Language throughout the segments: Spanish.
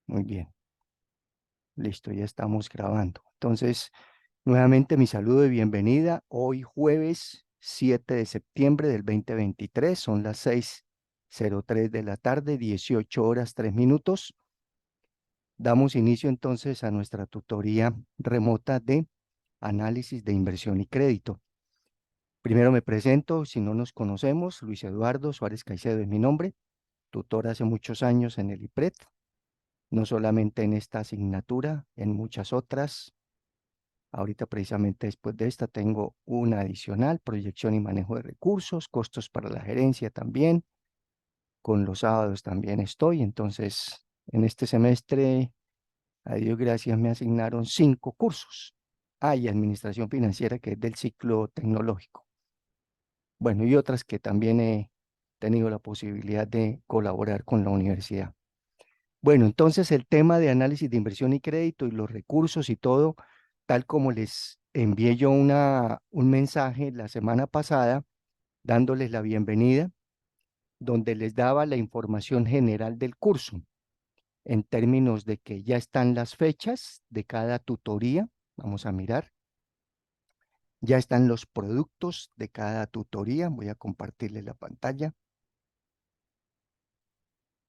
Muy bien. Listo, ya estamos grabando. Entonces, nuevamente mi saludo de bienvenida. Hoy jueves 7 de septiembre del 2023, son las 6:03 de la tarde, 18 horas 3 minutos. Damos inicio entonces a nuestra tutoría remota de análisis de inversión y crédito. Primero me presento, si no nos conocemos, Luis Eduardo Suárez Caicedo es mi nombre, tutor hace muchos años en el IPRED, no solamente en esta asignatura, en muchas otras. Ahorita precisamente después de esta tengo una adicional, proyección y manejo de recursos, costos para la gerencia también. Con los sábados también estoy. Entonces, en este semestre, a Dios gracias, me asignaron 5 cursos. Y administración financiera, que es del ciclo tecnológico. Bueno, y otras que también he tenido la posibilidad de colaborar con la universidad. Bueno, entonces el tema de análisis de inversión y crédito y los recursos y todo, tal como les envié yo un mensaje la semana pasada, dándoles la bienvenida, donde les daba la información general del curso, en términos de que ya están las fechas de cada tutoría, vamos a mirar, ya están los productos de cada tutoría, voy a compartirles la pantalla.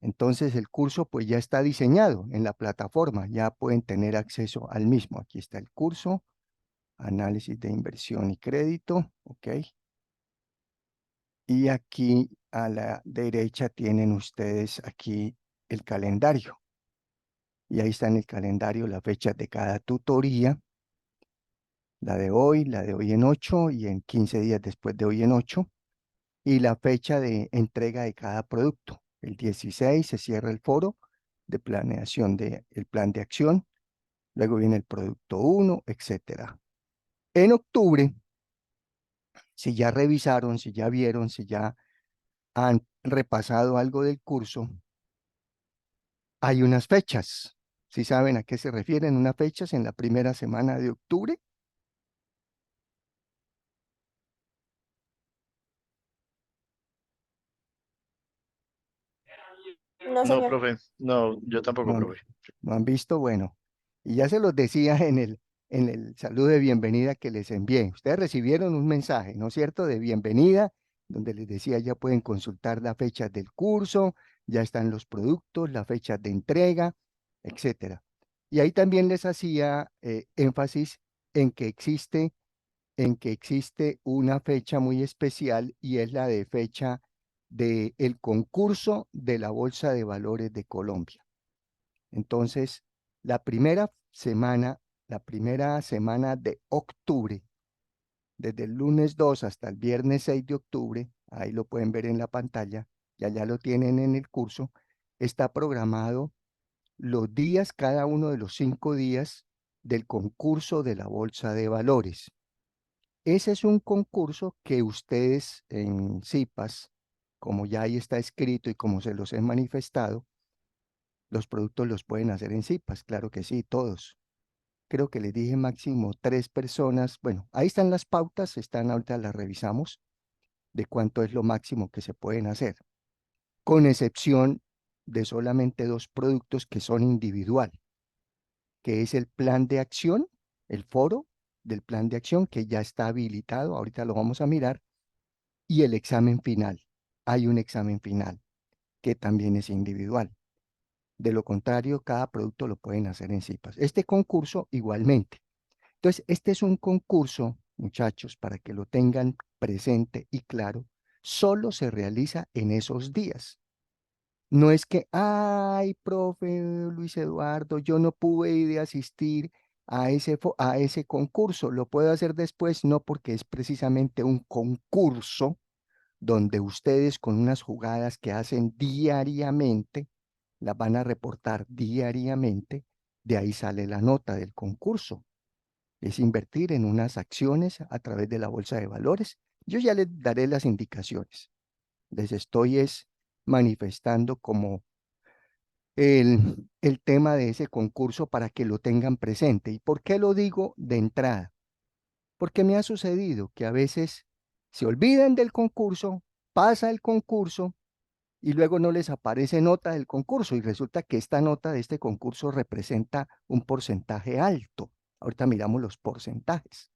Entonces el curso pues ya está diseñado en la plataforma, ya pueden tener acceso al mismo. Aquí está el curso, análisis de inversión y crédito, ¿ok? Y aquí a la derecha tienen ustedes aquí el calendario. Y ahí está en el calendario la fecha de cada tutoría, la de hoy en 8 y en 15 días después de hoy en 8, y la fecha de entrega de cada producto. El 16 se cierra el foro de planeación del plan de acción. Luego viene el producto 1, etcétera. En octubre, si ya revisaron, si ya vieron, si ya han repasado algo del curso, hay unas fechas. ¿Sí saben a qué se refieren unas fechas en la primera semana de octubre? No, No, señor. profe. No, yo tampoco, ¿No han, profe. no han visto? Bueno, y ya se los decía en el saludo de bienvenida que les envié. Ustedes recibieron un mensaje, ¿no es cierto?, de bienvenida, donde les decía ya pueden consultar las fechas del curso, ya están los productos, las fechas de entrega, etcétera. Y ahí también les hacía énfasis en que existe, en que existe una fecha muy especial y es la de fecha del concurso de la Bolsa de Valores de Colombia. Entonces, la primera la primera semana de octubre, desde el lunes 2 hasta el viernes 6 de octubre, ahí lo pueden ver en la pantalla, ya lo tienen en el curso, está programado los días, cada uno de los 5 días del concurso de la Bolsa de Valores. Ese es un concurso que ustedes en CIPAS, como ya ahí está escrito y como se los he manifestado, los productos los pueden hacer en CIPAS, claro que sí, todos. Creo que les dije máximo 3 personas. Bueno, ahí están las pautas, están ahorita las revisamos de cuánto es lo máximo que se pueden hacer, con excepción de solamente 2 productos que son individual, que es el plan de acción, el foro del plan de acción que ya está habilitado, ahorita lo vamos a mirar, y el examen final. Hay un examen final que también es individual. De lo contrario, cada producto lo pueden hacer en CIPAS. Este concurso igualmente. Entonces, este es un concurso, muchachos, para que lo tengan presente y claro, solo se realiza en esos días. No es que, ay, profe Luis Eduardo, yo no pude ir a asistir a ese concurso, lo puedo hacer después, no, porque es precisamente un concurso donde ustedes con unas jugadas que hacen diariamente, las van a reportar diariamente, de ahí sale la nota del concurso. Es invertir en unas acciones a través de la bolsa de valores. Yo ya les daré las indicaciones. Les estoy manifestando como el tema de ese concurso para que lo tengan presente. ¿Y por qué lo digo de entrada? Porque me ha sucedido que a veces se olvidan del concurso, pasa el concurso y luego no les aparece nota del concurso y resulta que esta nota de este concurso representa un porcentaje alto. Ahorita miramos los porcentajes.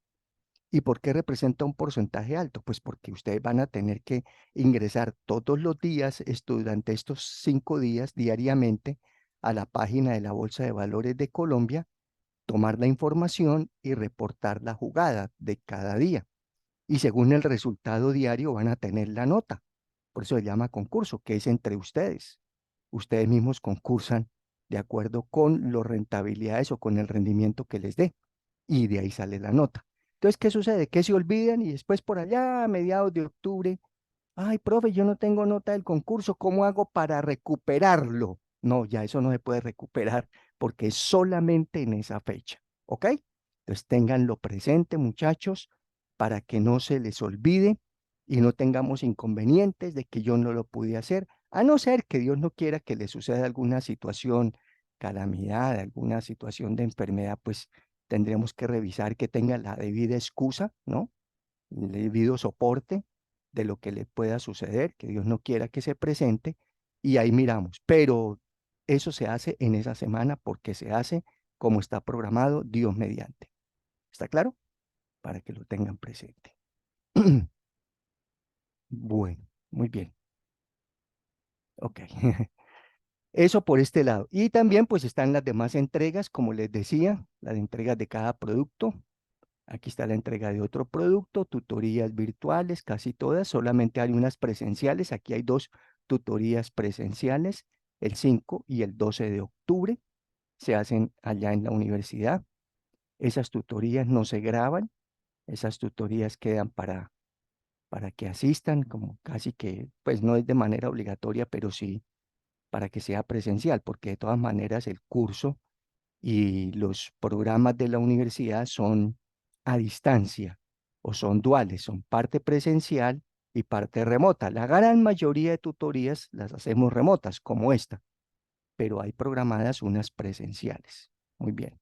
¿Y por qué representa un porcentaje alto? Pues porque ustedes van a tener que ingresar todos los días, esto, durante estos 5 días diariamente, a la página de la Bolsa de Valores de Colombia, tomar la información y reportar la jugada de cada día. Y según el resultado diario van a tener la nota. Por eso se llama concurso, que es entre ustedes. Ustedes mismos concursan de acuerdo con las rentabilidades o con el rendimiento que les dé. Y de ahí sale la nota. Entonces, ¿qué sucede? Que se olvidan y después por allá, a mediados de octubre, ay, profe, yo no tengo nota del concurso, ¿cómo hago para recuperarlo? No, ya eso no se puede recuperar porque es solamente en esa fecha, ¿ok? Entonces ténganlo presente, muchachos, para que no se les olvide y no tengamos inconvenientes de que yo no lo pude hacer, a no ser que Dios no quiera que le suceda alguna situación, calamidad, alguna situación de enfermedad, pues tendremos que revisar que tenga la debida excusa, ¿no? El debido soporte de lo que le pueda suceder, que Dios no quiera que se presente, y ahí miramos. Pero eso se hace en esa semana porque se hace como está programado, Dios mediante. ¿Está claro? Para que lo tengan presente. Bueno, muy bien. Ok. Eso por este lado. Y también pues están las demás entregas, como les decía, las entregas de cada producto. Aquí está la entrega de otro producto, tutorías virtuales, casi todas, solamente hay unas presenciales. Aquí hay dos tutorías presenciales, el 5 y el 12 de octubre, se hacen allá en la universidad. Esas tutorías no se graban, esas tutorías quedan para que asistan, como casi que, pues no es de manera obligatoria, pero sí para que sea presencial, porque de todas maneras el curso y los programas de la universidad son a distancia o son duales, son parte presencial y parte remota. La gran mayoría de tutorías las hacemos remotas, como esta, pero hay programadas unas presenciales. Muy bien.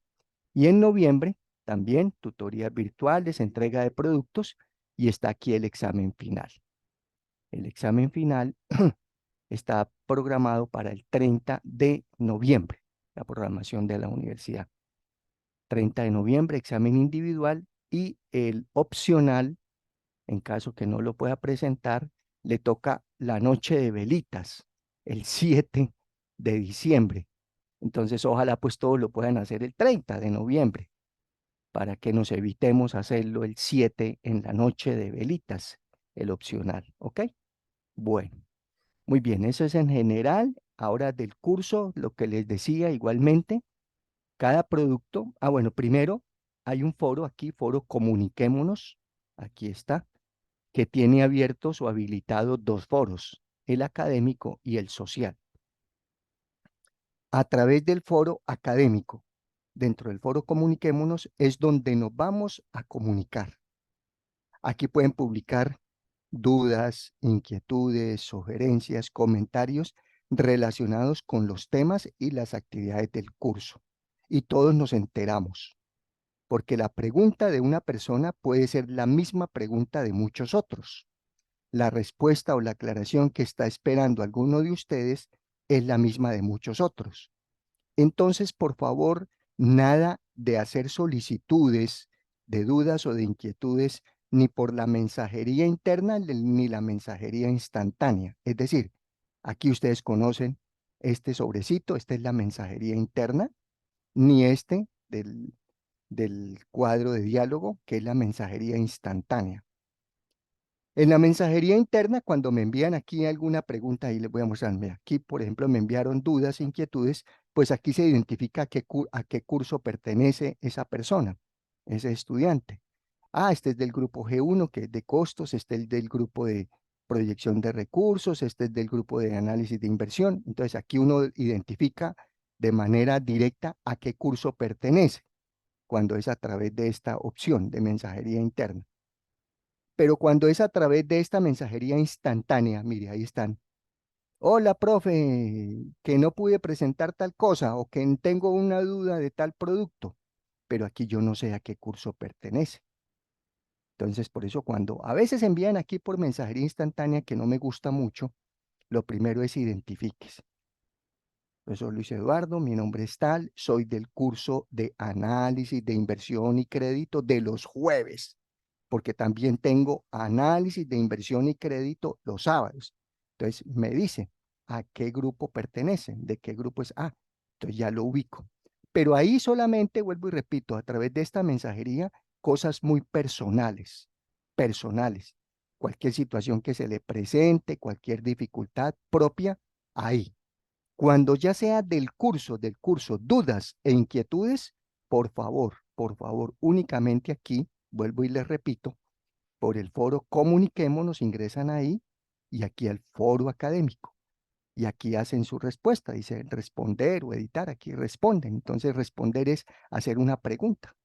Y en noviembre también tutorías virtuales, entrega de productos y está aquí el examen final. El examen final está programado para el 30 de noviembre, la programación de la universidad. 30 de noviembre, examen individual y el opcional, en caso que no lo pueda presentar, le toca la noche de velitas, el 7 de diciembre. Entonces, ojalá pues todos lo puedan hacer el 30 de noviembre para que nos evitemos hacerlo el 7 en la noche de velitas, el opcional, ¿ok? Bueno, muy bien, eso es en general. Ahora del curso, lo que les decía igualmente. Cada producto, bueno, primero hay un foro aquí, foro Comuniquémonos, aquí está, que tiene abiertos o habilitados dos foros, el académico y el social. A través del foro académico, dentro del foro Comuniquémonos, es donde nos vamos a comunicar. Aquí pueden publicar dudas, inquietudes, sugerencias, comentarios relacionados con los temas y las actividades del curso. Y todos nos enteramos, porque la pregunta de una persona puede ser la misma pregunta de muchos otros. La respuesta o la aclaración que está esperando alguno de ustedes es la misma de muchos otros. Entonces, por favor, nada de hacer solicitudes de dudas o de inquietudes ni por la mensajería interna ni la mensajería instantánea. Es decir, aquí ustedes conocen este sobrecito, esta es la mensajería interna, ni este del cuadro de diálogo, que es la mensajería instantánea. En la mensajería interna, cuando me envían aquí alguna pregunta, ahí les voy a mostrar, mira, aquí por ejemplo me enviaron dudas, inquietudes, pues aquí se identifica a qué curso pertenece esa persona, ese estudiante. Este es del grupo G1, que es de costos, este es del grupo de proyección de recursos, este es del grupo de análisis de inversión. Entonces aquí uno identifica de manera directa a qué curso pertenece cuando es a través de esta opción de mensajería interna. Pero cuando es a través de esta mensajería instantánea, mire, ahí están. Hola, profe, que no pude presentar tal cosa o que tengo una duda de tal producto, pero aquí yo no sé a qué curso pertenece. Entonces, por eso cuando a veces envían aquí por mensajería instantánea, que no me gusta mucho, Lo primero es identifíquese. Profesor Luis Eduardo, mi nombre es tal, soy del curso de análisis de inversión y crédito de los jueves, porque también tengo análisis de inversión y crédito los sábados. Entonces me dice a qué grupo pertenecen, de qué grupo es A. Entonces ya lo ubico. Pero ahí solamente, vuelvo y repito, a través de esta mensajería, cosas muy personales, personales. Cualquier situación que se le presente, cualquier dificultad propia, ahí. Cuando ya sea del curso, dudas e inquietudes, por favor, únicamente aquí, vuelvo y les repito, por el foro Comuniquémonos, ingresan ahí y aquí al foro académico. Y aquí hacen su respuesta, dice responder o editar, aquí responden. Entonces responder es hacer una pregunta.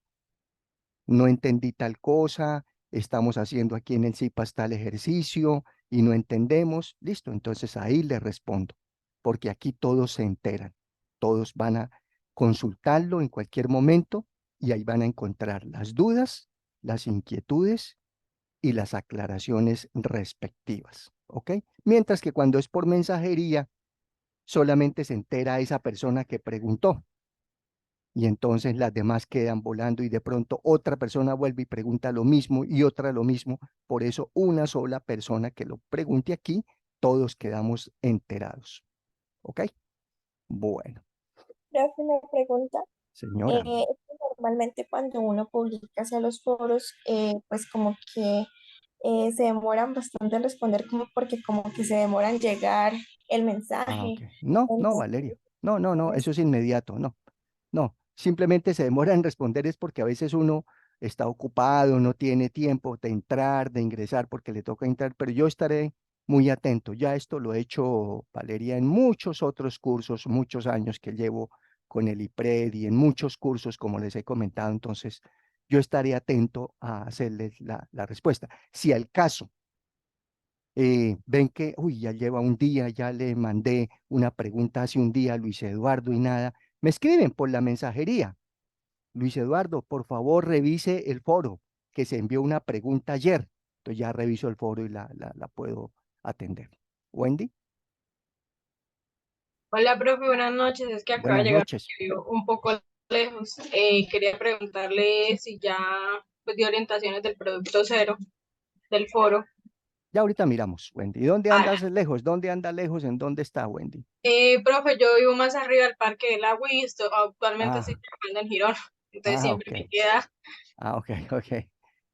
No entendí tal cosa, estamos haciendo aquí en el CIPAS tal ejercicio y no entendemos. Listo, entonces ahí le respondo, porque aquí todos se enteran, todos van a consultarlo en cualquier momento y ahí van a encontrar las dudas, las inquietudes y las aclaraciones respectivas, ¿ok? Mientras que cuando es por mensajería, solamente se entera esa persona que preguntó y entonces las demás quedan volando y de pronto otra persona vuelve y pregunta lo mismo y otra lo mismo. Por eso una sola persona que lo pregunte aquí, todos quedamos enterados, ¿ok? Bueno, Profe, una pregunta. señora. Es que normalmente cuando uno publica hacia los foros, pues como que se demoran bastante en responder, como porque como que se demoran en llegar el Ah, ok. mensaje. No, no, Entonces, Valeria. No, no, no, pues, eso es inmediato, no. No, simplemente se demora en responder es porque a veces uno está ocupado, no tiene tiempo de entrar, de ingresar, porque le toca entrar, pero yo estaré muy atento. Ya esto lo he hecho, Valeria, en muchos otros cursos, muchos años que llevo con el IPRED y en muchos cursos, como les he comentado, entonces yo estaré atento a hacerles la respuesta. Si al caso ven que, uy, ya lleva un día, ya le mandé una pregunta hace un día a Luis Eduardo y nada, me escriben por la mensajería. Luis Eduardo, por favor, revise el foro, que se envió una pregunta ayer. Entonces ya reviso el foro y la puedo atender. Wendy, Hola, profe, buenas noches. Es que acaba de buenas llegar noches. un poco lejos. Quería preguntarle si ya pues, dio orientaciones del producto cero del foro. Ya ahorita miramos, Wendy. ¿Y dónde Ah, andas lejos? ¿Dónde anda lejos? ¿En dónde está, Wendy? profe, yo vivo más arriba del Parque del Agua y actualmente estoy Ah, trabajando en Girón. Entonces ah, siempre ok. me queda. Ah, ok, ok.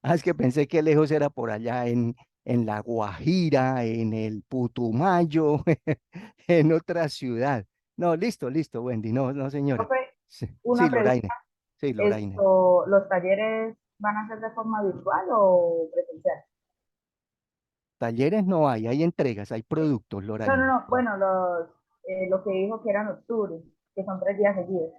Ah, es que pensé que lejos era por allá en La Guajira, en el Putumayo, en otra ciudad. No, listo, listo, Wendy. No, no, señora. Profe, Sí, sí, una pregunta. Loraine. Sí, Loraine. ¿Los talleres van a ser de forma virtual o presencial? Talleres no hay, hay entregas, hay productos, No, no, Loraine. no. Bueno, lo que dijo que eran octubre, que son 3 días seguidos.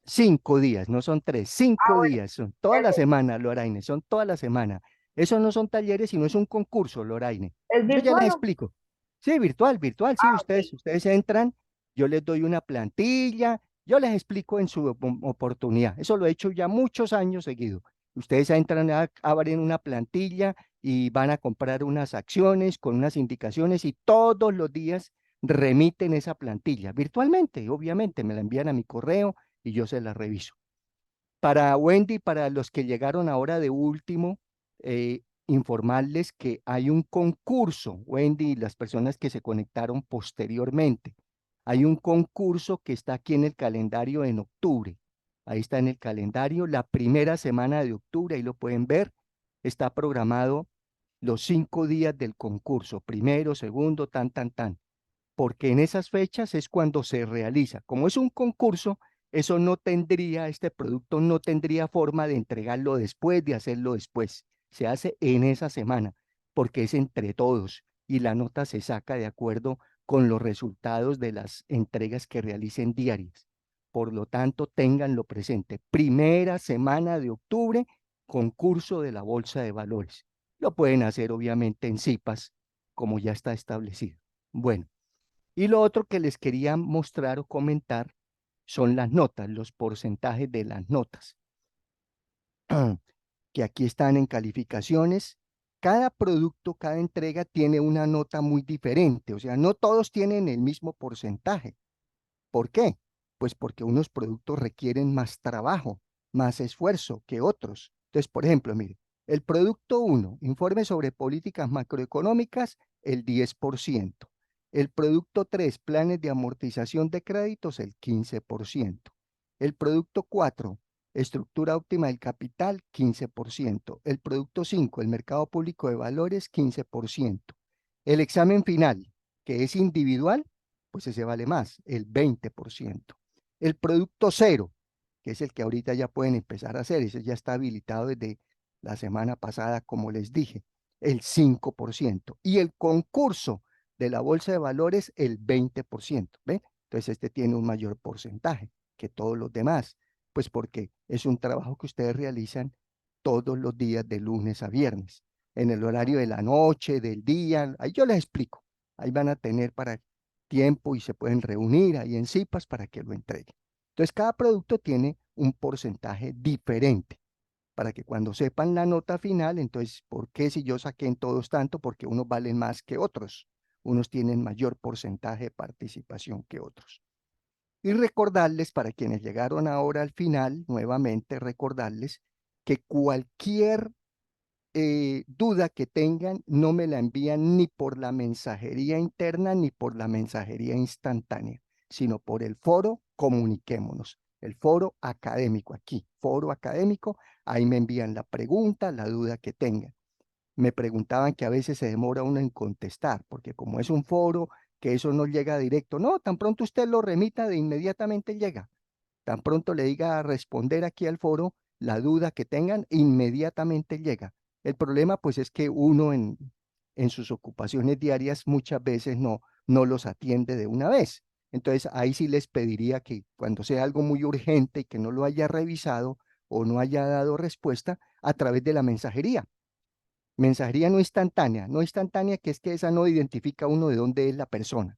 5 días, no son tres, Ah, 5 días, son toda la bueno, semana, Loraine, son toda la semana. Eso no son talleres, sino es un concurso, Loraine. ¿es Yo ya les virtual o? explico. Sí, virtual, virtual, sí, Ah, ok. ustedes entran, yo les doy una plantilla, yo les explico en su oportunidad. Eso lo he hecho ya muchos años seguidos. Ustedes entran, abren una plantilla y van a comprar unas acciones con unas indicaciones y todos los días remiten esa plantilla virtualmente, obviamente, me la envían a mi correo y yo se la reviso. Para Wendy, para los que llegaron ahora de último, informarles que hay un concurso, Wendy y las personas que se conectaron posteriormente. Hay un concurso que está aquí en el calendario en octubre. Ahí está en el calendario, la primera semana de octubre, ahí lo pueden ver. Está programado los 5 días del concurso, primero, segundo, tan, tan, tan, porque en esas fechas es cuando se realiza. Como es un concurso, eso no tendría, este producto no tendría forma de entregarlo después, de hacerlo después. Se hace en esa semana, porque es entre todos y la nota se saca de acuerdo con los resultados de las entregas que realicen diarias. Por lo tanto, ténganlo presente. Primera semana de octubre, concurso de la Bolsa de Valores. Lo pueden hacer obviamente en CIPAS, como ya está establecido. Bueno. Y lo otro que les quería mostrar o comentar son las notas, los porcentajes de las notas, que aquí están en calificaciones. cada producto, cada entrega tiene una nota muy diferente, o sea, no todos tienen el mismo porcentaje. ¿Por qué? Pues porque unos productos requieren más trabajo, más esfuerzo que otros. Entonces, por ejemplo, mire, el producto uno, informe sobre políticas macroeconómicas, el 10%. El producto 3, planes de amortización de créditos, el 15%. El producto 4, estructura óptima del capital, 15%. El producto 5, el mercado público de valores, 15%. El examen final, que es individual, pues ese vale más, el 20%. El producto cero, que es el que ahorita ya pueden empezar a hacer, ese ya está habilitado desde la semana pasada, como les dije, el 5%. Y el concurso de la bolsa de valores, el 20%. ¿Ve? Entonces este tiene un mayor porcentaje que todos los demás, pues porque es un trabajo que ustedes realizan todos los días de lunes a viernes, en el horario de la noche, del día, ahí yo les explico, ahí van a tener para tiempo y se pueden reunir ahí en CIPAS para que lo entreguen. Entonces, cada producto tiene un porcentaje diferente para que cuando sepan la nota final, entonces, ¿por qué si yo saqué en todos tanto? Porque unos valen más que otros, unos tienen mayor porcentaje de participación que otros. Y recordarles, para quienes llegaron ahora al final, nuevamente recordarles que cualquier duda que tengan, no me la envían ni por la mensajería interna ni por la mensajería instantánea, sino por el foro Comuniquémonos, el foro académico aquí, foro académico, ahí me envían la pregunta, la duda que tengan. Me preguntaban que a veces se demora uno en contestar, porque como es un foro, que eso no llega directo, no, tan pronto usted lo remita, de inmediatamente llega. Tan pronto le diga a responder aquí al foro, la duda que tengan, inmediatamente llega. El problema pues es que uno en sus ocupaciones diarias muchas veces no los atiende de una vez. Entonces ahí sí les pediría que cuando sea algo muy urgente y que no lo haya revisado o no haya dado respuesta, a través de la mensajería. Mensajería no instantánea, no instantánea, que es que esa no identifica uno de dónde es la persona.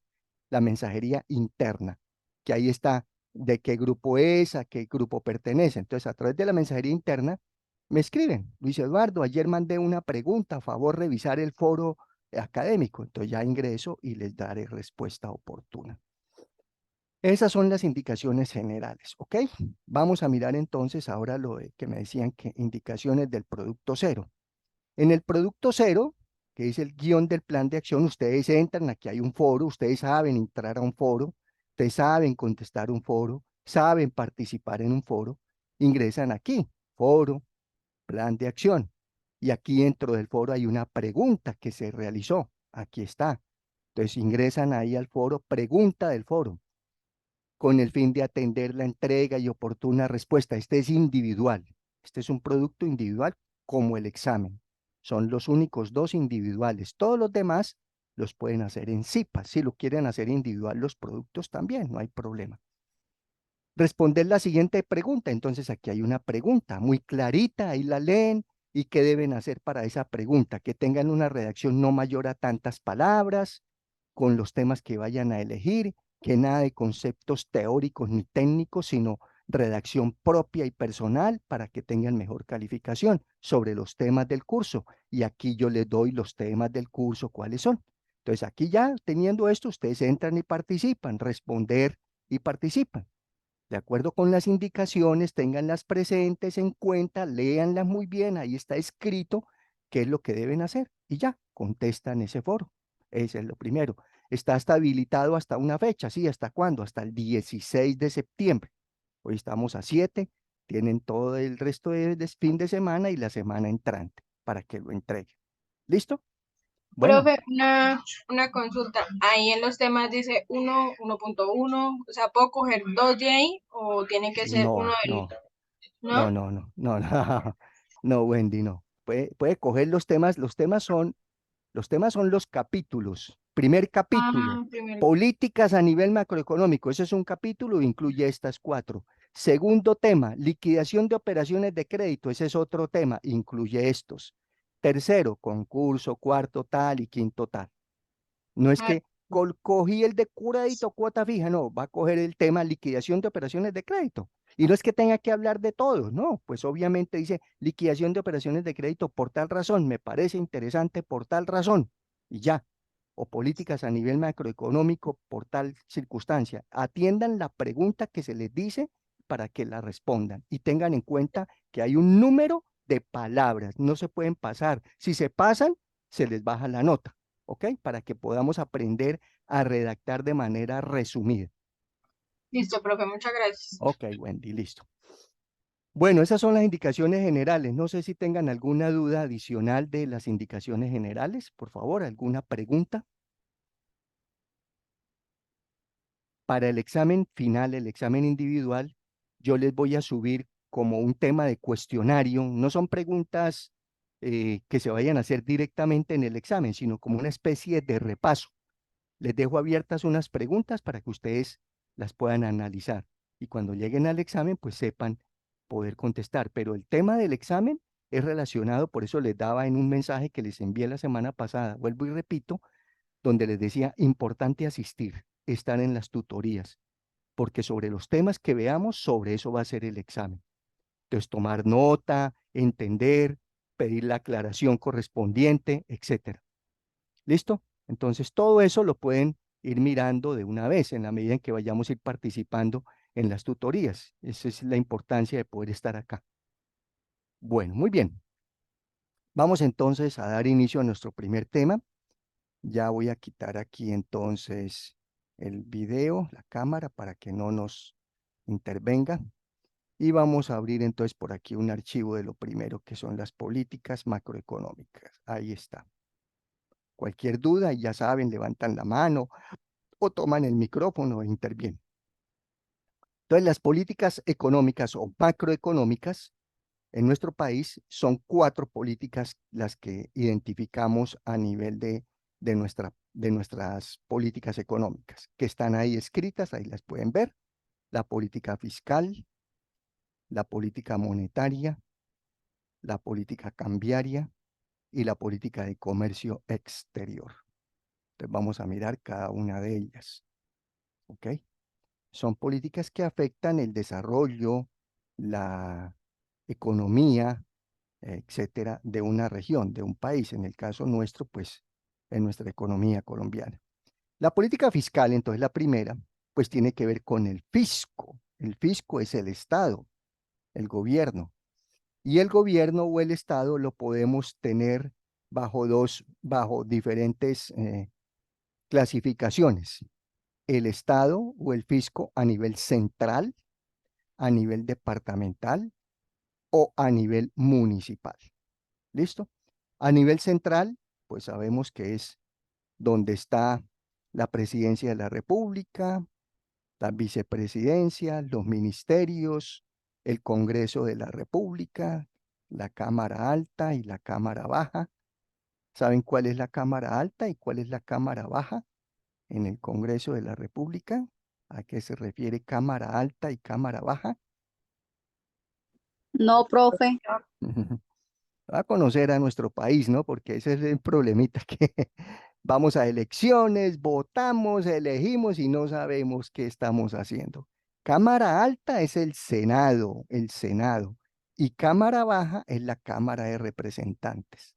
La mensajería interna, que ahí está de qué grupo es, a qué grupo pertenece. Entonces, a través de la mensajería interna, me escriben, Luis Eduardo, ayer mandé una pregunta, a favor revisar el foro académico. Entonces ya ingreso y les daré respuesta oportuna. Esas son las indicaciones generales, ¿ok? Vamos a mirar entonces ahora lo que me decían que indicaciones del producto cero. En el producto cero, que es el guión del plan de acción, ustedes entran, aquí hay un foro, ustedes saben entrar a un foro, ustedes saben contestar un foro, saben participar en un foro, ingresan aquí, foro, plan de acción. Y aquí dentro del foro hay una pregunta que se realizó, aquí está. Entonces ingresan ahí al foro, pregunta del foro, con el fin de atender la entrega y oportuna respuesta. Este es individual, este es un producto individual como el examen. Son los únicos dos individuales. Todos los demás los pueden hacer en CIPA. Si lo quieren hacer individual, los productos también, no hay problema. Responder la siguiente pregunta. Entonces aquí hay una pregunta muy clarita, ahí la leen. ¿Y qué deben hacer para esa pregunta? Que tengan una redacción no mayor a tantas palabras, con los temas que vayan a elegir, que nada de conceptos teóricos ni técnicos, sino redacción propia y personal para que tengan mejor calificación sobre los temas del curso. Y aquí yo les doy los temas del curso, cuáles son. Entonces aquí ya teniendo esto, ustedes entran y participan, responder y participan. De acuerdo con las indicaciones, tenganlas presentes en cuenta, léanlas muy bien, ahí está escrito qué es lo que deben hacer y ya, contestan ese foro. Ese es lo primero. Está hasta habilitado hasta una fecha, ¿sí? ¿Hasta cuándo? Hasta el 16 de septiembre. Hoy estamos a 7, tienen todo el resto de fin de semana y la semana entrante para que lo entreguen. ¿Listo? Bueno, Profe, una consulta. Ahí en los temas dice 1, 1.1, o sea, ¿puedo coger dos de ahí o tiene que ser uno no, del no. otro? No, ¿No? no, no, no, no, no, Wendy, no. Puede coger los temas son los capítulos. Primer capítulo, Ah, primero. políticas a nivel macroeconómico. Ese es un capítulo, incluye estas cuatro. Segundo tema, liquidación de operaciones de crédito. Ese es otro tema, incluye estos. Tercero, concurso, cuarto tal y quinto tal. No es Ah, que cogí el de crédito, cuota fija, no, va a coger el tema liquidación de operaciones de crédito. Y no es que tenga que hablar de todo, no, pues obviamente dice liquidación de operaciones de crédito por tal razón, me parece interesante por tal razón, y ya. O políticas a nivel macroeconómico por tal circunstancia. Atiendan la pregunta que se les dice para que la respondan y tengan en cuenta que hay un número de palabras, no se pueden pasar. Si se pasan, se les baja la nota, ¿ok? Para que podamos aprender a redactar de manera resumida. Listo, profe, muchas gracias. Ok, Wendy, listo. Bueno, esas son las indicaciones generales. No sé si tengan alguna duda adicional de las indicaciones generales. Por favor, ¿alguna pregunta? Para el examen final, el examen individual, yo les voy a subir como un tema de cuestionario. No son preguntas que se vayan a hacer directamente en el examen, sino como una especie de repaso. Les dejo abiertas unas preguntas para que ustedes las puedan analizar y cuando lleguen al examen, pues sepan poder contestar. Pero el tema del examen es relacionado, por eso les daba en un mensaje que les envié la semana pasada, vuelvo y repito, donde les decía, importante asistir, estar en las tutorías, porque sobre los temas que veamos, sobre eso va a ser el examen. Entonces, tomar nota, entender, pedir la aclaración correspondiente, etcétera. ¿Listo? Entonces, todo eso lo pueden ir mirando de una vez en la medida en que vayamos a ir participando en las tutorías. Esa es la importancia de poder estar acá. Bueno, muy bien. Vamos entonces a dar inicio a nuestro primer tema. Ya voy a quitar aquí entonces el video, la cámara, para que no nos intervenga. Y vamos a abrir entonces por aquí un archivo de lo primero que son las políticas macroeconómicas. Ahí está. Cualquier duda, ya saben, levantan la mano o toman el micrófono e intervienen. Entonces, las políticas económicas o macroeconómicas en nuestro país son 4 políticas las que identificamos a nivel de nuestras políticas económicas, que están ahí escritas, ahí las pueden ver. La política fiscal, la política monetaria, la política cambiaria y la política de comercio exterior. Entonces vamos a mirar cada una de ellas. ¿Ok? Son políticas que afectan el desarrollo, la economía, etcétera, de una región, de un país. En el caso nuestro, pues, en nuestra economía colombiana. La política fiscal, entonces, la primera, pues tiene que ver con el fisco. El fisco es el Estado, el gobierno. Y el gobierno o el Estado lo podemos tener bajo diferentes clasificaciones. El Estado o el fisco a nivel central, a nivel departamental o a nivel municipal. ¿Listo? A nivel central, pues sabemos que es donde está la presidencia de la República, la vicepresidencia, los ministerios, el Congreso de la República, la Cámara Alta y la Cámara Baja. ¿Saben cuál es la Cámara Alta y cuál es la Cámara Baja en el Congreso de la República? ¿A qué se refiere Cámara Alta y Cámara Baja? No, profe. Va a conocer a nuestro país, ¿no? Porque ese es el problemita que vamos a elecciones, votamos, elegimos y no sabemos qué estamos haciendo. Cámara alta es el Senado, y Cámara baja es la Cámara de Representantes.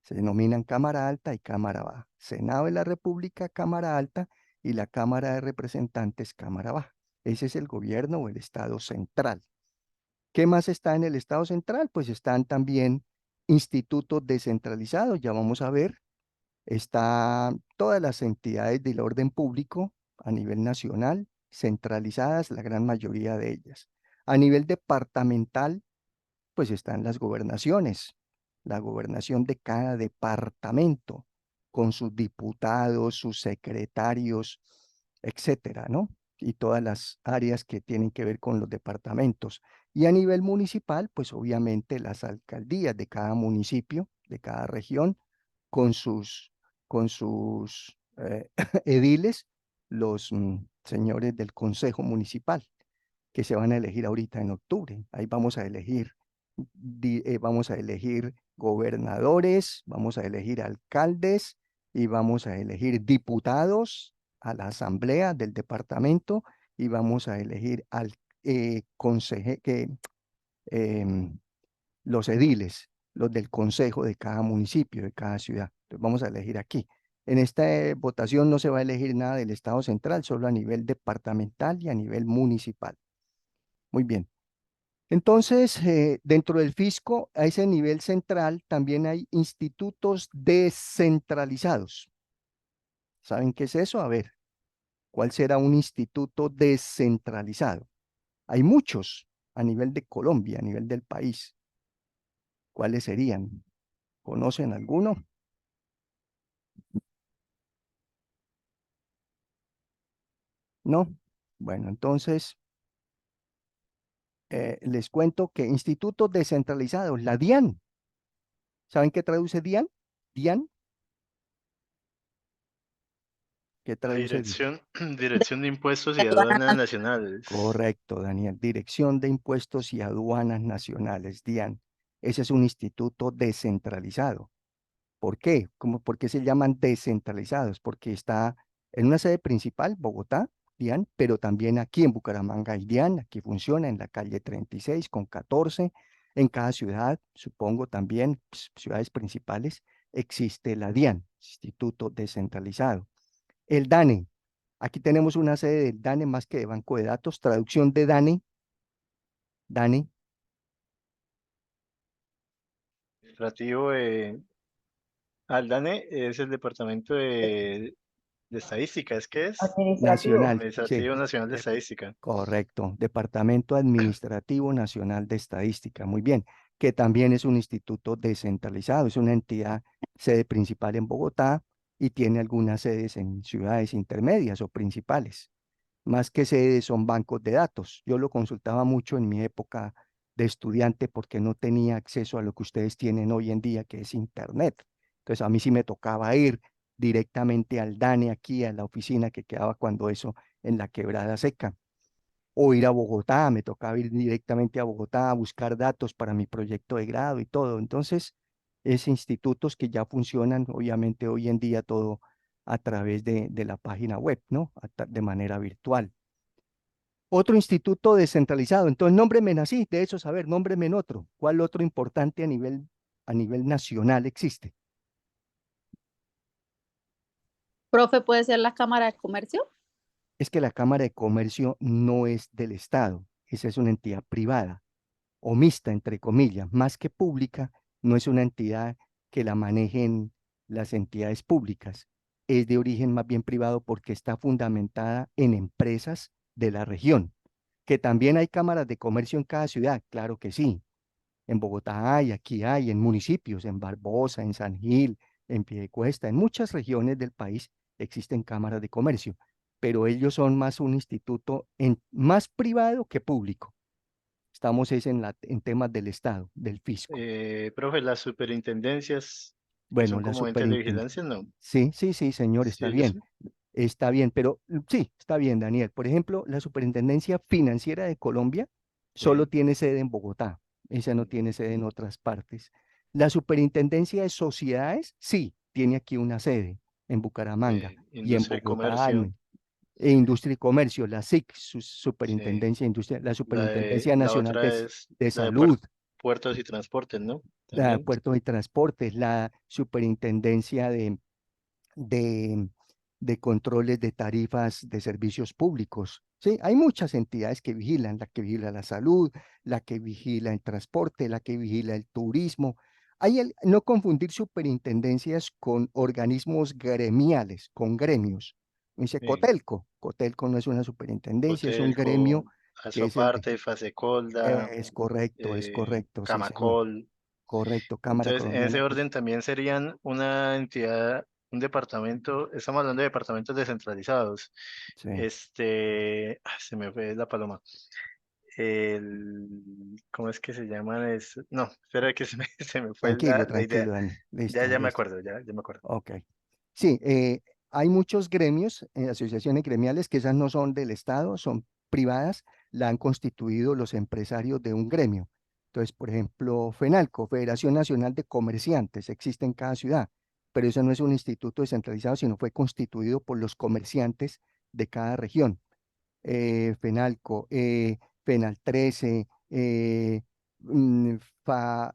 Se denominan Cámara alta y Cámara baja. Senado de la República, Cámara alta, y la Cámara de Representantes, Cámara baja. Ese es el gobierno o el Estado central. ¿Qué más está en el Estado central? Pues están también institutos descentralizados, ya vamos a ver. Están todas las entidades del orden público a nivel nacional, centralizadas, la gran mayoría de ellas. A nivel departamental, pues están las gobernaciones, la gobernación de cada departamento, con sus diputados, sus secretarios, etcétera, ¿no? Y todas las áreas que tienen que ver con los departamentos. Y a nivel municipal, pues obviamente las alcaldías de cada municipio, de cada región, con sus ediles, los señores del Consejo Municipal, que se van a elegir ahorita en octubre. Ahí vamos a elegir gobernadores, vamos a elegir alcaldes y vamos a elegir diputados a la asamblea del departamento y vamos a elegir al em, los ediles, los del consejo de cada municipio, de cada ciudad. Entonces vamos a elegir aquí. En esta votación no se va a elegir nada del Estado central, solo a nivel departamental y a nivel municipal. Muy bien. Entonces, dentro del fisco, a ese nivel central también hay institutos descentralizados. ¿Saben qué es eso? A ver, ¿cuál será un instituto descentralizado? Hay muchos a nivel de Colombia, a nivel del país. ¿Cuáles serían? ¿Conocen alguno? ¿No? Bueno, entonces les cuento que institutos descentralizados, la DIAN, ¿saben qué traduce DIAN? DIAN, ¿qué La traduce? Dirección de Impuestos y Aduanas Nacionales. Correcto, Daniel. Dirección de Impuestos y Aduanas Nacionales, DIAN. Ese es un instituto descentralizado. ¿Por qué? ¿Por qué se llaman descentralizados? Porque está en una sede principal, Bogotá, DIAN, pero también aquí en Bucaramanga hay DIAN, aquí funciona en la calle 36 con 14. En cada ciudad, supongo también, pues, ciudades principales, existe la DIAN, Instituto Descentralizado. El DANE, aquí tenemos una sede del DANE más que de Banco de Datos, traducción de DANE, DANE, Administrativo Aldane es el Departamento de Estadística, ¿es que es? Administrativo. Nacional, sí. Administrativo Nacional de Estadística. Correcto, Departamento Administrativo Nacional de Estadística, muy bien, que también es un instituto descentralizado, es una entidad sede principal en Bogotá y tiene algunas sedes en ciudades intermedias o principales. Más que sedes son bancos de datos. Yo lo consultaba mucho en mi época de estudiante porque no tenía acceso a lo que ustedes tienen hoy en día, que es Internet. Entonces a mí sí me tocaba ir directamente al DANE aquí, a la oficina que quedaba cuando eso en la Quebrada Seca o ir a Bogotá, me tocaba ir directamente a Bogotá a buscar datos para mi proyecto de grado y todo. Entonces, es institutos que ya funcionan, obviamente hoy en día todo a través de la página web, ¿no? De manera virtual. Otro instituto descentralizado. Entonces, nómbreme así, de eso saber, nómbreme en otro. ¿Cuál otro importante a nivel nacional existe? Profe, ¿puede ser la Cámara de Comercio? Es que la Cámara de Comercio no es del Estado, esa es una entidad privada o mixta, entre comillas, más que pública, no es una entidad que la manejen las entidades públicas, es de origen más bien privado porque está fundamentada en empresas de la región, que también hay cámaras de comercio en cada ciudad, claro que sí, en Bogotá hay, aquí hay, en municipios, en Barbosa, en San Gil, en Piedecuesta, en muchas regiones del país existen cámaras de comercio, pero ellos son más un instituto más privado que público. Estamos es en temas del Estado, del fisco. Profe, las superintendencias Bueno, son la como entes de superintendencia. vigilancia, ¿no? Sí, sí, sí, señor, Sí, ellos sí. está bien, pero sí, está bien, Daniel. Por ejemplo, la Superintendencia Financiera de Colombia solo Sí. tiene sede en Bogotá, esa no tiene sede en otras partes. La Superintendencia de Sociedades, sí, tiene aquí una sede en Bucaramanga y en Industria y Bogotá, comercio. Industria y Comercio, la SIC, Sí. Superintendencia de Industria, la La, Superintendencia la Nacional otra es de la de Salud, puertos y transportes, ¿no? la También. Puertos y Transportes, la Superintendencia de, de controles de tarifas de servicios públicos. Sí, hay muchas entidades que vigilan, la que vigila la salud, la que vigila el transporte, la que vigila el turismo. No confundir superintendencias con organismos gremiales, con gremios. Dice Sí. Cotelco. Cotelco no es una superintendencia, es un gremio Cotelco, que es el de... Asoparte, Fasecolda, es correcto, sí, señor. Camacol. Correcto, Cámara Entonces, en ese Colombiana. orden también serían una entidad, un departamento, estamos hablando de departamentos descentralizados. Sí. Se me fue la paloma. ¿Cómo es que se llaman? No, espera que se me fue Tranquilo, la idea. tranquilo, Dani. Ya, Listo, ya me listo. acuerdo, ya me acuerdo. Ok. Sí, hay muchos gremios, asociaciones gremiales que esas no son del Estado, son privadas, la han constituido los empresarios de un gremio. Entonces, por ejemplo, FENALCO, Federación Nacional de Comerciantes, existe en cada ciudad. pero eso no es un instituto descentralizado, sino fue constituido por los comerciantes de cada región. FENALCO, FENAL 13, la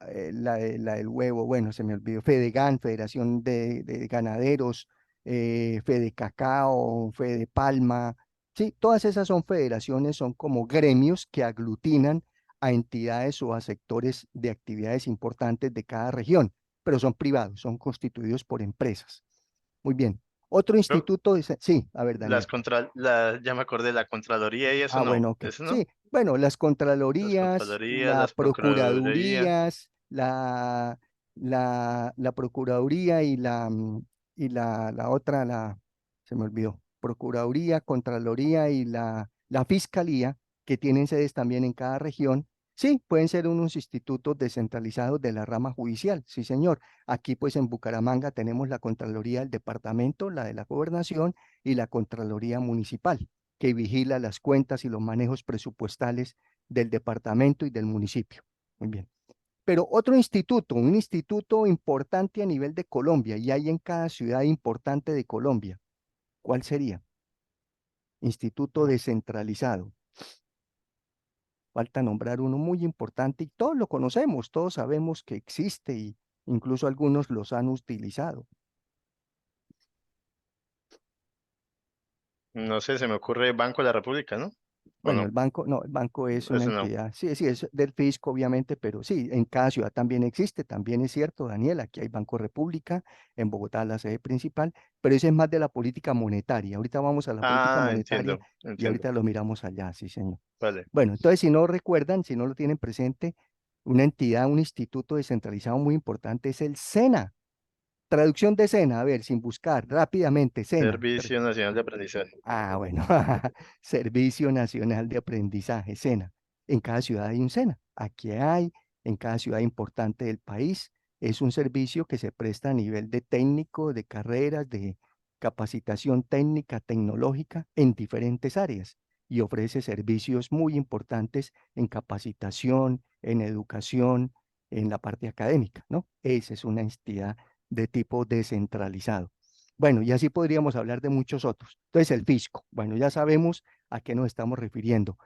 del huevo, bueno, se me olvidó, FEDEGAN, Federación de Ganaderos, Fede Cacao, Fede Palma, sí, todas esas son federaciones, son como gremios que aglutinan a entidades o a sectores de actividades importantes de cada región, pero son privados, son constituidos por empresas. Muy bien. Otro Pero instituto, sí, a ver, las Daniel. ya me acordé, la Contraloría y Ah, bueno, ok. eso no, Sí, bueno, las las contralorías, Contralorías, la las Procuradurías, procuradurías, la procuraduría y la otra, se me olvidó, procuraduría, contraloría y la fiscalía, que tienen sedes también en cada región. Sí, pueden ser unos institutos descentralizados de la rama judicial, sí, señor. Aquí, pues, en Bucaramanga tenemos la Contraloría del Departamento, la de la Gobernación y la Contraloría Municipal que vigila las cuentas y los manejos presupuestales del departamento y del municipio. Muy bien. Pero otro instituto, un instituto importante a nivel de Colombia y hay en cada ciudad importante de Colombia. ¿Cuál sería? Instituto descentralizado. Falta nombrar uno muy importante y todos lo conocemos, todos sabemos que existe y incluso algunos los han utilizado. no sé, se me ocurre Banco de la República, ¿no? ¿O Bueno, el no? banco, no, el banco es una Eso no. entidad, sí, sí, es del fisco, obviamente, pero sí, en cada ciudad también existe, también es cierto, Daniel, aquí hay Banco República, en Bogotá la sede principal, pero eso es más de la política monetaria. Ahorita vamos a la política Ah, monetaria entiendo, y entiendo. ahorita lo miramos allá, sí, señor. Vale. Bueno, entonces, si no recuerdan, si no lo tienen presente, una entidad, un instituto descentralizado muy importante es el SENA. Traducción de SENA, a ver, sin buscar, rápidamente, SENA. Servicio Nacional de Aprendizaje. Ah, bueno, Servicio Nacional de Aprendizaje, SENA. En cada ciudad hay un SENA. Aquí hay, en cada ciudad importante del país. Es un servicio que se presta a nivel de técnico, de carreras, de capacitación técnica, tecnológica en diferentes áreas y ofrece servicios muy importantes en capacitación, en educación, en la parte académica, ¿no? Esa es una entidad de tipo descentralizado. Bueno, y así podríamos hablar de muchos otros. Entonces, el fisco. Bueno, ya sabemos a qué nos estamos refiriendo.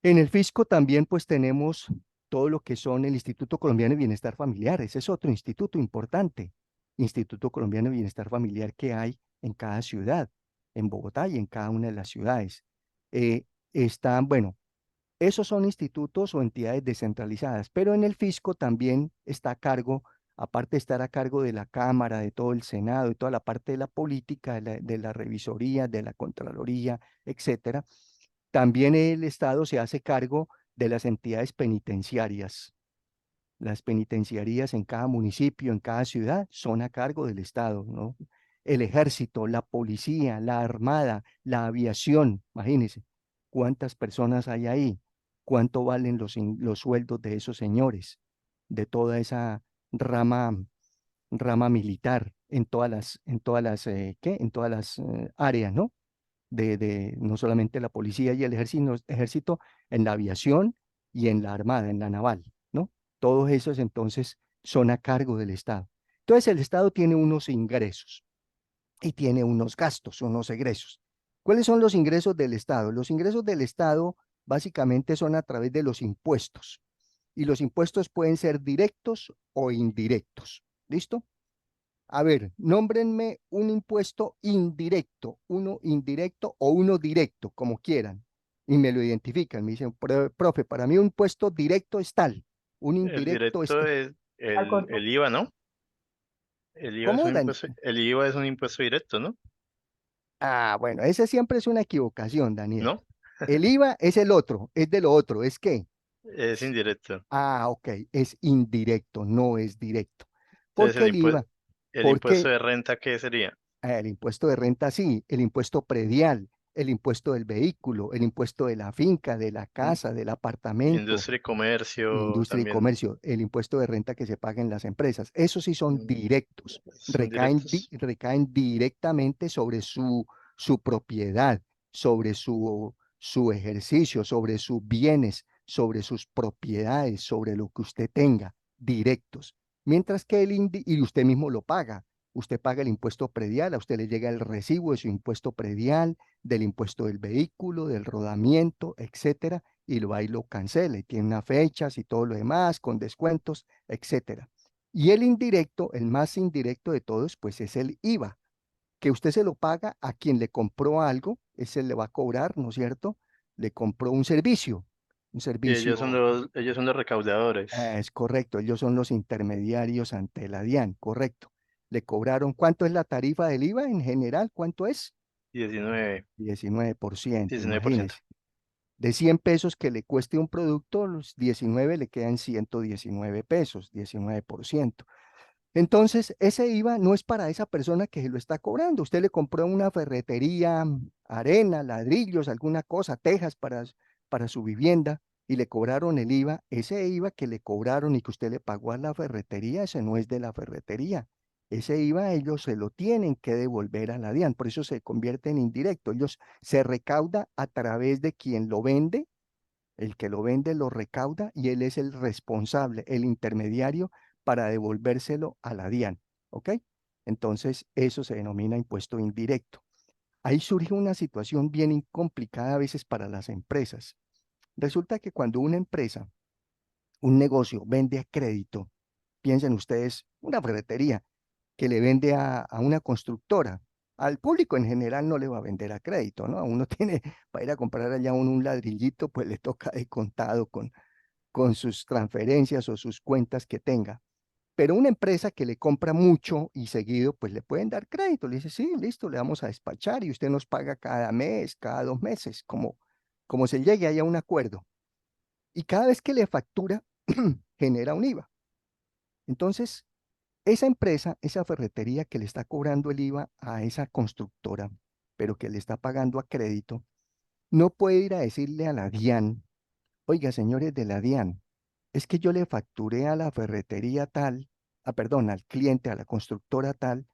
En el fisco también pues tenemos todo lo que son el Instituto Colombiano de Bienestar Familiar. Ese es otro instituto importante. Instituto Colombiano de Bienestar Familiar que hay en cada ciudad, en Bogotá y en cada una de las ciudades. Bueno, esos son institutos o entidades descentralizadas, pero en el fisco también está a cargo, aparte de estar a cargo de la Cámara, de todo el Senado, de toda la parte de la política, de la revisoría, de la Contraloría, etcétera, también el Estado se hace cargo de las entidades penitenciarias. Las penitenciarías en cada municipio, en cada ciudad, son a cargo del Estado, ¿no? El ejército, la policía, la armada, la aviación, imagínense, ¿cuántas personas hay ahí? ¿Cuánto valen los sueldos de esos señores? De toda esa rama, rama militar ¿qué? En todas las áreas, ¿no? No solamente la policía y el ejército en la aviación y en la armada, en la naval, ¿no? Todos esos entonces son a cargo del Estado. Entonces el Estado tiene unos ingresos y tiene unos gastos, unos egresos. ¿Cuáles son los ingresos del Estado? Los ingresos del Estado básicamente son a través de los impuestos y los impuestos pueden ser directos o indirectos. ¿Listo? A ver, nómbrenme un impuesto indirecto, uno indirecto o uno directo, como quieran, y me lo identifican. Me dicen, Profe, para mí un impuesto directo es tal, un El indirecto es directo tal. es Al el IVA, ¿no? El IVA es ¿Cómo, un Dani? impuesto, el IVA es un impuesto directo, ¿no? Ah, bueno, ese siempre es una equivocación, Daniel. ¿No? El IVA es el otro, es de lo otro, ¿es qué? Es indirecto. Ah, ok, es indirecto, no es directo. ¿Por Entonces qué el IVA? el impuesto Porque de renta, ¿qué sería? el impuesto de renta sí, el impuesto predial, el impuesto del vehículo, el impuesto de la finca, de la In- casa, del apartamento, Industria y comercio industria y también. comercio, el impuesto de renta que se paga en las empresas. Esos sí son directos, Son directos. recaen directamente sobre su propiedad, sobre su ejercicio, sobre sus bienes, sobre sus propiedades, sobre lo que usted tenga, directos. Mientras que y usted mismo lo paga. usted paga el impuesto predial, a usted le llega el recibo de su impuesto predial, del impuesto del vehículo, del rodamiento, etcétera, y lo va y lo cancela, y tiene unas fechas y todo lo demás, con descuentos, etcétera. Y el indirecto, el más indirecto de todos, pues es el IVA, que usted se lo paga a quien le compró algo, ese le va a cobrar, ¿no es cierto? Le compró un Y servicio, ellos son los recaudadores. es correcto, ellos son los intermediarios ante la DIAN, correcto. Le cobraron, ¿cuánto es la tarifa del IVA en general? ¿Cuánto es? 19, 19%, 19%. imagínese. De 100 pesos que le cueste un producto, los 19 le quedan 119 pesos, 19%. Entonces, ese IVA no es para esa persona que se lo está cobrando. Usted le compró una ferretería, arena, ladrillos, alguna cosa, tejas para su vivienda y le cobraron el IVA. Ese IVA que le cobraron y que usted le pagó a la ferretería, ese no es de la ferretería. Ese IVA ellos se lo tienen que devolver a la DIAN, por eso se convierte en indirecto. Ellos se recauda a través de quien lo vende, el que lo vende lo recauda y él es el responsable, el intermediario para devolvérselo a la DIAN. ¿Ok? Entonces, eso se denomina impuesto indirecto. Ahí surge una situación bien complicada a veces para las empresas. Resulta que cuando una empresa, un negocio vende a crédito, piensen ustedes, una ferretería que le vende a una constructora. Al público en general no le va a vender a crédito, ¿no? Uno tiene, para ir a comprar allá un ladrillito, pues le toca de contado con sus transferencias o sus cuentas que tenga. Pero una empresa que le compra mucho y seguido, pues le pueden dar crédito. Le dice, sí, listo, le vamos a despachar y usted nos paga cada mes, cada 2 meses, como se llegue ahí a un acuerdo. Y cada vez que le factura, genera un IVA. Entonces, esa empresa, esa ferretería que le está cobrando el IVA a esa constructora, pero que le está pagando a crédito, no puede ir a decirle a la DIAN, oiga, señores de la DIAN, es que yo le facturé a la ferretería tal, perdón, al cliente, a la constructora tal,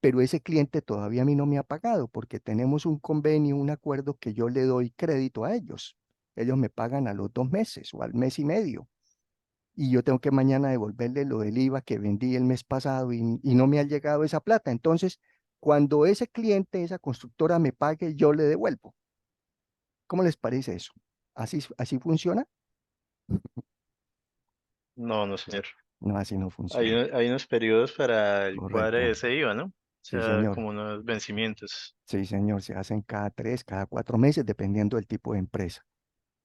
pero ese cliente todavía a mí no me ha pagado porque tenemos un convenio, un acuerdo que yo le doy crédito a ellos. Ellos me pagan a los 2 meses o al mes y medio y yo tengo que mañana devolverle lo del IVA que vendí el mes pasado y no me ha llegado esa plata. Entonces, cuando ese cliente, esa constructora me pague, yo le devuelvo. ¿Cómo les parece eso? ¿Así funciona? No, no, señor. No, así no funciona. Hay unos periodos para el cuadre Correcto. de ese IVA, ¿no? O Sí, sea, señor. como unos vencimientos. Sí, señor. Se hacen cada 3, cada 4 meses, dependiendo del tipo de empresa.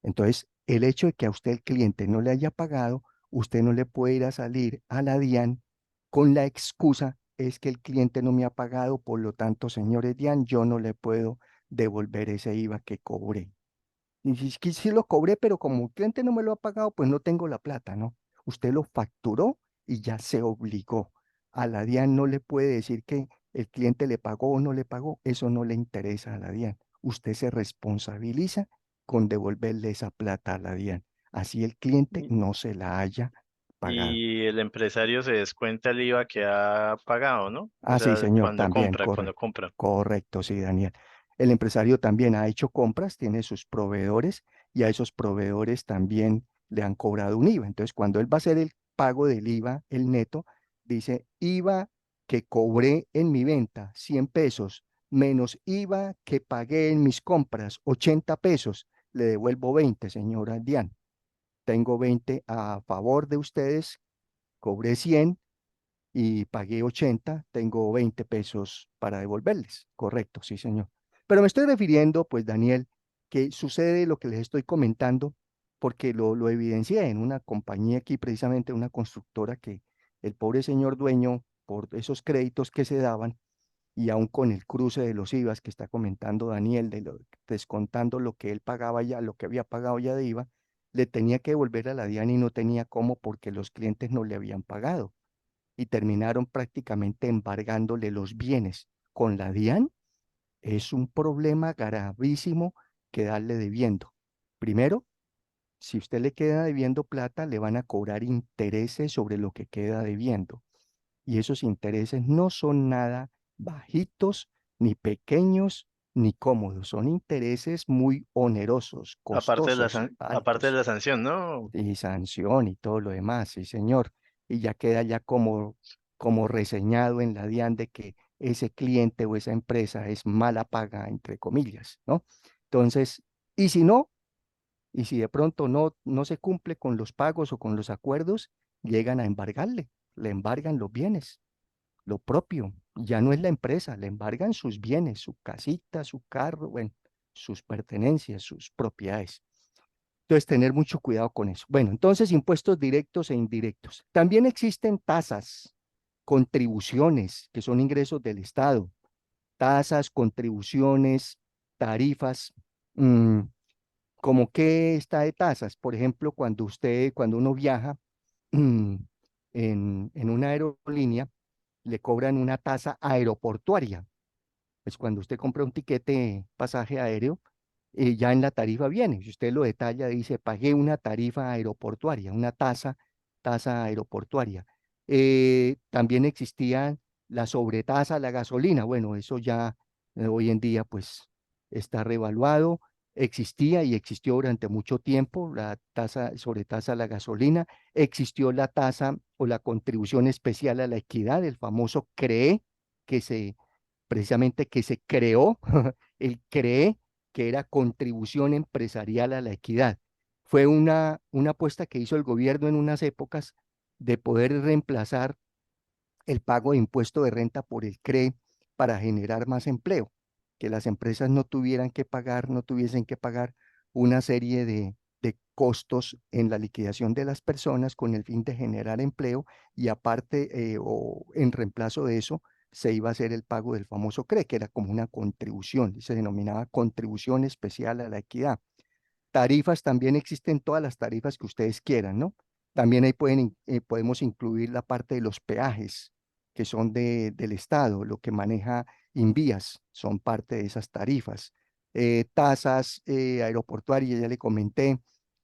Entonces, el hecho de que a usted el cliente no le haya pagado, usted no le puede ir a salir a la DIAN con la excusa, es que el cliente no me ha pagado, por lo tanto, señores DIAN, yo no le puedo devolver ese IVA que cobré. Y si es que sí lo cobré, pero como el cliente no me lo ha pagado, pues no tengo la plata, ¿no? Usted lo facturó y ya se obligó. A la DIAN no le puede decir que el cliente le pagó o no le pagó, eso no le interesa a la DIAN. Usted se responsabiliza con devolverle esa plata a la DIAN. Así el cliente Y, no se la haya pagado. y el empresario se descuenta el IVA que ha pagado, ¿no? O Ah, sí, sea, señor, también, cuando compra. correcto, sí, Daniel. El empresario también ha hecho compras, tiene sus proveedores y a esos proveedores también le han cobrado un IVA. Entonces, cuando él va a hacer el pago del IVA, el neto, dice IVA que cobré en mi venta, 100 pesos, menos IVA que pagué en mis compras, 80 pesos, le devuelvo 20, señora Diane. Tengo 20 a favor de ustedes, cobré 100 y pagué 80, tengo 20 pesos para devolverles. Correcto, sí, señor. Pero me estoy refiriendo, pues, Daniel, que sucede lo que les estoy comentando, porque lo evidencié en una compañía aquí, precisamente una constructora, que el pobre señor dueño, por esos créditos que se daban, y aún con el cruce de los IVAs que está comentando Daniel, descontando lo que él pagaba ya, lo que había pagado ya de IVA, le tenía que devolver a la DIAN y no tenía cómo porque los clientes no le habían pagado y terminaron prácticamente embargándole los bienes. Con la DIAN es un problema gravísimo quedarle debiendo. Primero, si usted le queda debiendo plata, le van a cobrar intereses sobre lo que queda debiendo. Y esos intereses no son nada bajitos, ni pequeños, ni cómodos. Son intereses muy onerosos, costosos, Aparte de altos la sanción, ¿no? y sanción y todo lo demás, sí, señor. Y ya queda ya como como reseñado en la DIAN de que ese cliente o esa empresa es mala paga, entre comillas, ¿no? Entonces, y si no, y si de pronto no se cumple con los pagos o con los acuerdos, llegan a embargarle, le embargan los bienes, lo propio. Ya no es la empresa, le embargan sus bienes, su casita, su carro, bueno, sus pertenencias, sus propiedades. Entonces, tener mucho cuidado con eso. Bueno, entonces, impuestos directos e indirectos. También existen tasas, contribuciones, que son ingresos del Estado, tasas, contribuciones, tarifas. mm, ¿Cómo qué está de tasas? Por ejemplo, cuando uno viaja mm, en una aerolínea, le cobran una tasa aeroportuaria. Pues cuando usted compra un tiquete pasaje aéreo, ya en la tarifa viene. Si usted lo detalla, dice, pagué una tarifa aeroportuaria, una tasa aeroportuaria. También existía la sobretasa a la gasolina. Bueno, eso ya hoy en día pues está revaluado. Existía y existió durante mucho tiempo la sobretasa a la gasolina. Existió la tasa o la contribución especial a la equidad, el famoso CREE, que se precisamente que se creó, el CREE, que era Contribución Empresarial a la Equidad. Fue una apuesta que hizo el gobierno en unas épocas de poder reemplazar el pago de impuesto de renta por el CREE para generar más empleo, que las empresas no tuvieran que pagar, no tuviesen que pagar una serie de costos en la liquidación de las personas con el fin de generar empleo y aparte o en reemplazo de eso se iba a hacer el pago del famoso CREE, que era como una contribución, se denominaba contribución especial a la equidad. Tarifas, también existen todas las tarifas que ustedes quieran, ¿no? También ahí podemos incluir la parte de los peajes, que son del Estado, lo que maneja Invías, son parte de esas tarifas. Tasas aeroportuarias, ya le comenté,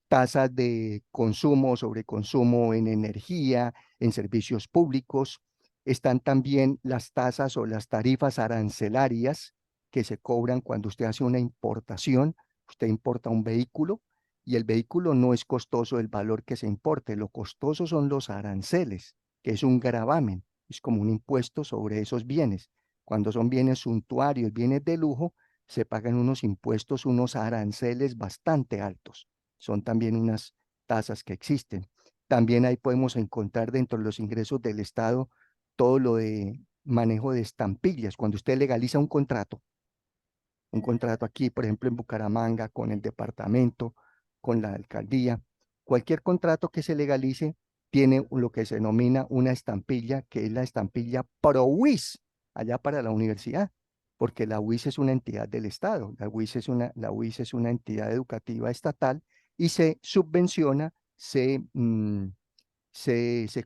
tasas de consumo, sobre consumo en energía, en servicios públicos. Están también las tasas o las tarifas arancelarias que se cobran cuando usted hace una importación. Usted importa un vehículo y el vehículo no es costoso el valor que se importe, lo costoso son los aranceles, que es un gravamen, es como un impuesto sobre esos bienes. Cuando son bienes suntuarios, bienes de lujo, se pagan unos impuestos, unos aranceles bastante altos. Son también unas tasas que existen. También ahí podemos encontrar dentro de los ingresos del Estado todo lo de manejo de estampillas. Cuando usted legaliza un contrato aquí, por ejemplo, en Bucaramanga, con el departamento, con la alcaldía. Cualquier contrato que se legalice tiene lo que se denomina una estampilla, que es la estampilla ProWis, allá para la universidad, porque la UIS es una entidad del Estado, la UIS es una entidad educativa estatal y se subvenciona, se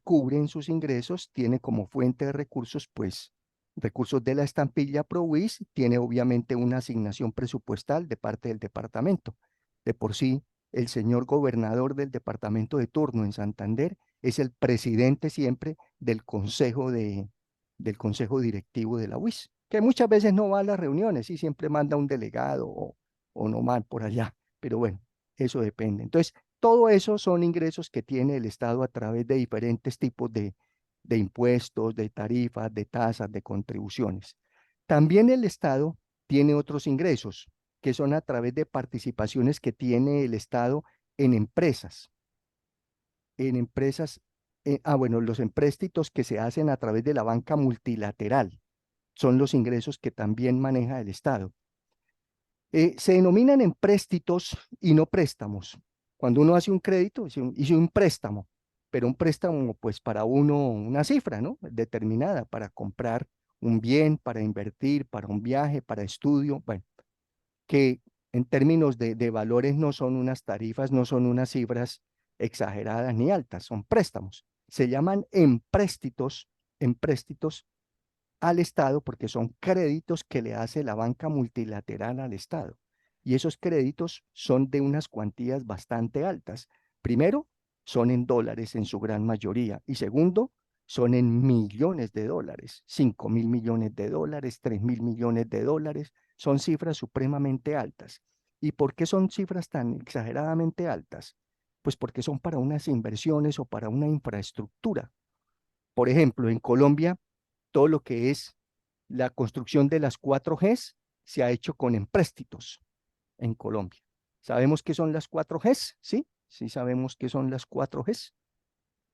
cubren sus ingresos, tiene como fuente de recursos, pues, recursos de la estampilla ProWis, tiene obviamente una asignación presupuestal de parte del departamento. De por sí, el señor gobernador del departamento de turno en Santander es el presidente siempre del consejo directivo de la UIS, que muchas veces no va a las reuniones y siempre manda un delegado o no mal por allá, pero bueno, eso depende. Entonces, todo eso son ingresos que tiene el Estado a través de diferentes tipos de impuestos, de tarifas, de tasas, de contribuciones. También el Estado tiene otros ingresos, que son a través de participaciones que tiene el Estado en empresas. En empresas, bueno, los empréstitos que se hacen a través de la banca multilateral son los ingresos que también maneja el Estado. Se denominan empréstitos y no préstamos. Cuando uno hace un crédito, hizo un préstamo, pero un préstamo pues para uno una cifra, ¿no? Determinada para comprar un bien, para invertir, para un viaje, para estudio, bueno, que en términos de valores no son unas tarifas, no son unas cifras exageradas ni altas, son préstamos. Se llaman empréstitos al Estado porque son créditos que le hace la banca multilateral al Estado. Y esos créditos son de unas cuantías bastante altas. Primero, son en dólares en su gran mayoría. Y segundo, son en millones de dólares, 5.000 millones de dólares, 3.000 millones de dólares. Son cifras supremamente altas. ¿Y por qué son cifras tan exageradamente altas? Pues porque son para unas inversiones o para una infraestructura. Por ejemplo, en Colombia, todo lo que es la construcción de las 4Gs se ha hecho con empréstitos en Colombia. ¿Sabemos qué son las 4Gs? ¿Sí? Sí sabemos qué son las 4Gs.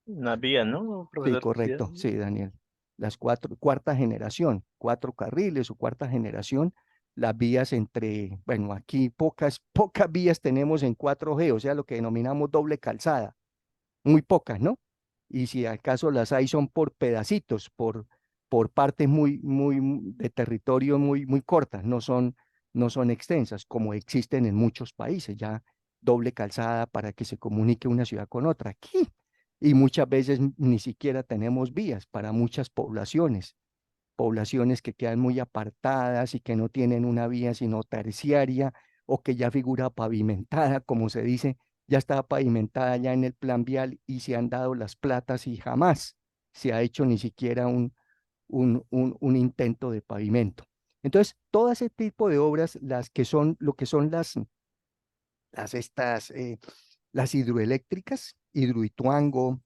Una vía, ¿no, Sí, profesor? Vía. correcto. Sí, Daniel. Las cuarta generación, 4 carriles o cuarta generación, las vías entre, bueno, aquí pocas vías tenemos en 4G, o sea, lo que denominamos doble calzada, muy pocas, ¿no? Y si acaso las hay son por pedacitos, por partes de territorio muy cortas, no son extensas, como existen en muchos países, ya doble calzada para que se comunique una ciudad con otra. Aquí, y muchas veces ni siquiera tenemos vías para muchas poblaciones que quedan muy apartadas y que no tienen una vía sino terciaria o que ya figura pavimentada, como se dice, ya está pavimentada ya en el plan vial y se han dado las platas y jamás se ha hecho ni siquiera un intento de pavimento. Entonces, todo ese tipo de obras, las que son, lo que son las hidroeléctricas, Hidroituango,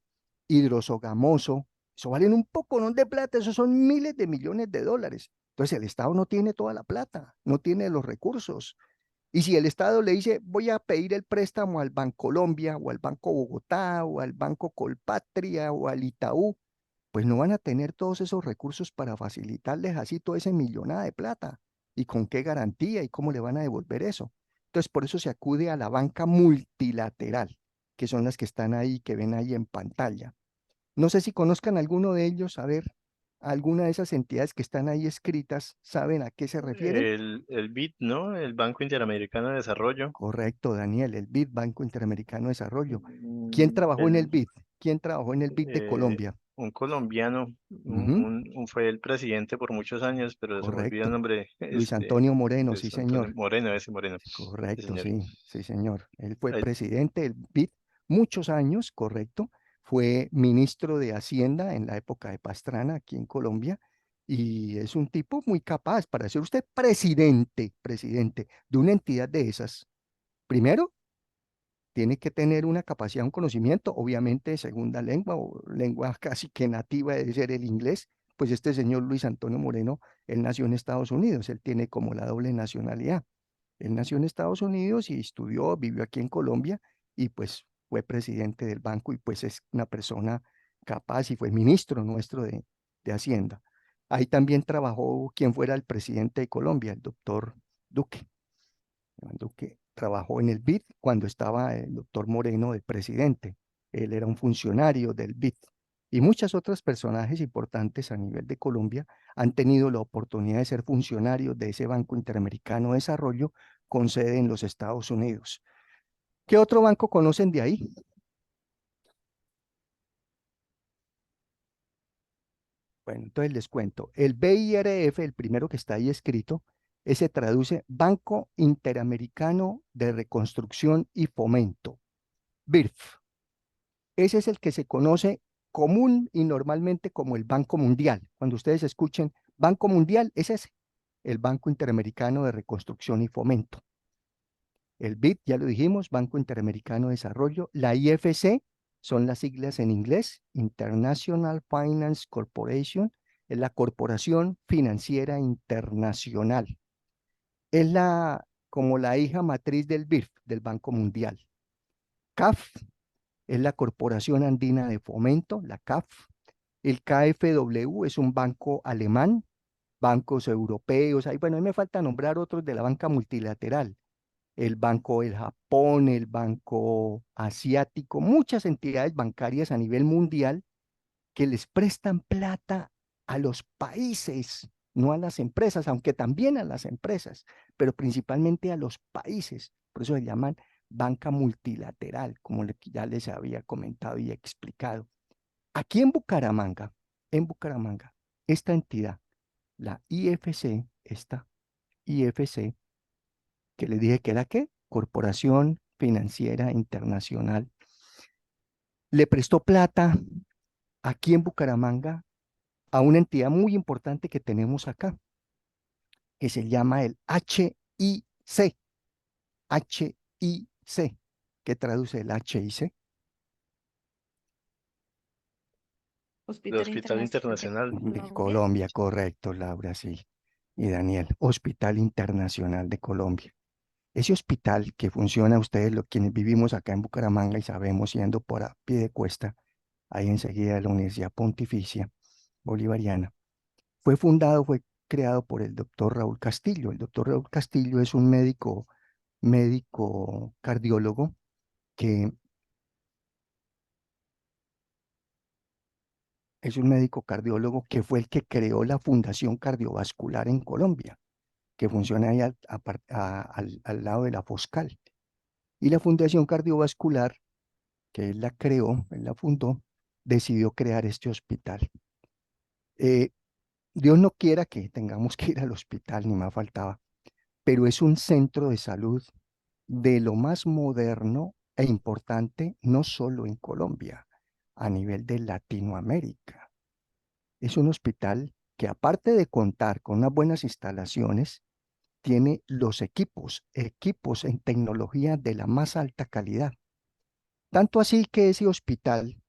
Hidrosogamoso, eso valen un poco, no de plata, eso son miles de millones de dólares. Entonces el Estado no tiene toda la plata, no tiene los recursos. Y si el Estado le dice, voy a pedir el préstamo al Bancolombia o al Banco Bogotá o al Banco Colpatria o al Itaú, pues no van a tener todos esos recursos para facilitarles así toda esa millonada de plata. ¿Y con qué garantía y cómo le van a devolver eso? Entonces, por eso se acude a la banca multilateral, que son las que están ahí, que ven ahí en pantalla. No sé si conozcan alguno de ellos, a ver, alguna de esas entidades que están ahí escritas, ¿saben a qué se refieren? El BID, ¿no? El Banco Interamericano de Desarrollo. Correcto, Daniel, el BID, Banco Interamericano de Desarrollo. ¿Quién Mm, trabajó en el El, BID? ¿Quién trabajó en el BID de eh, Colombia? un colombiano, Ujú, fue el presidente por muchos años, pero se me olvida el correcto. nombre, Luis Antonio Moreno, sí, Luis Antonio señor. Moreno, ese Moreno. Sí, Correcto, señor. sí, sí, señor. Él fue Ahí- presidente del BID muchos años, correcto. Fue ministro de Hacienda en la época de Pastrana, aquí en Colombia, y es un tipo muy capaz para ser usted presidente de una entidad de esas. Primero, tiene que tener una capacidad, un conocimiento, obviamente de segunda lengua o lengua casi que nativa de ser el inglés. Pues este señor Luis Antonio Moreno, él nació en Estados Unidos, él tiene como la doble nacionalidad. Él nació en Estados Unidos y estudió, vivió aquí en Colombia y pues fue presidente del banco y pues es una persona capaz y fue ministro nuestro de Hacienda. Ahí también trabajó quien fuera el presidente de Colombia, el doctor Duque. Iván Duque trabajó en el BID cuando estaba el doctor Moreno de presidente. Él era un funcionario del BID. Y muchas otras personajes importantes a nivel de Colombia han tenido la oportunidad de ser funcionarios de ese Banco Interamericano de Desarrollo con sede en los Estados Unidos. ¿Qué otro banco conocen de ahí? Bueno, entonces les cuento. El BIRF, el primero que está ahí escrito, ese traduce Banco Interamericano de Reconstrucción y Fomento, BIRF. Ese es el que se conoce común y normalmente como el Banco Mundial. Cuando ustedes escuchen Banco Mundial, es ese, el Banco Interamericano de Reconstrucción y Fomento. El BID, ya lo dijimos, Banco Interamericano de Desarrollo. La IFC son las siglas en inglés, International Finance Corporation, es la Corporación Financiera Internacional. Es como la hija matriz del BIRF, del Banco Mundial. CAF es la Corporación Andina de Fomento, la CAF. El KfW es un banco alemán, bancos europeos. Ahí, bueno, ahí me falta nombrar otros de la banca multilateral. El Banco del Japón, el Banco Asiático, muchas entidades bancarias a nivel mundial que les prestan plata a los países, no a las empresas, aunque también a las empresas, pero principalmente a los países. Por eso se llaman banca multilateral, como ya les había comentado y explicado. Aquí en Bucaramanga, esta entidad, la IFC, esta IFC, que le dije que era qué, Corporación Financiera Internacional, le prestó plata aquí en Bucaramanga a una entidad muy importante que tenemos acá, que se llama el HIC, HIC, que traduce el HIC, El Hospital Hospital Internacional de Internacional. De Colombia. Colombia, correcto, Laura, sí. Y Daniel, Hospital Internacional de Colombia. Ese hospital que funciona, ustedes, quienes vivimos acá en Bucaramanga y sabemos, yendo por a pie de cuesta, ahí enseguida de la Universidad Pontificia Bolivariana, fue creado por el doctor Raúl Castillo. El doctor Raúl Castillo es un médico cardiólogo que fue el que creó la Fundación Cardiovascular en Colombia, que funciona ahí al lado de la Foscal. Y la Fundación Cardiovascular, que él la creó, él la fundó, decidió crear este hospital. Eh, Dios no quiera que tengamos que ir al hospital, ni más faltaba, pero es un centro de salud de lo más moderno e importante, no solo en Colombia, a nivel de Latinoamérica. Es un hospital que, aparte de contar con unas buenas instalaciones, tiene los equipos en tecnología de la más alta calidad. Tanto así que ese hospital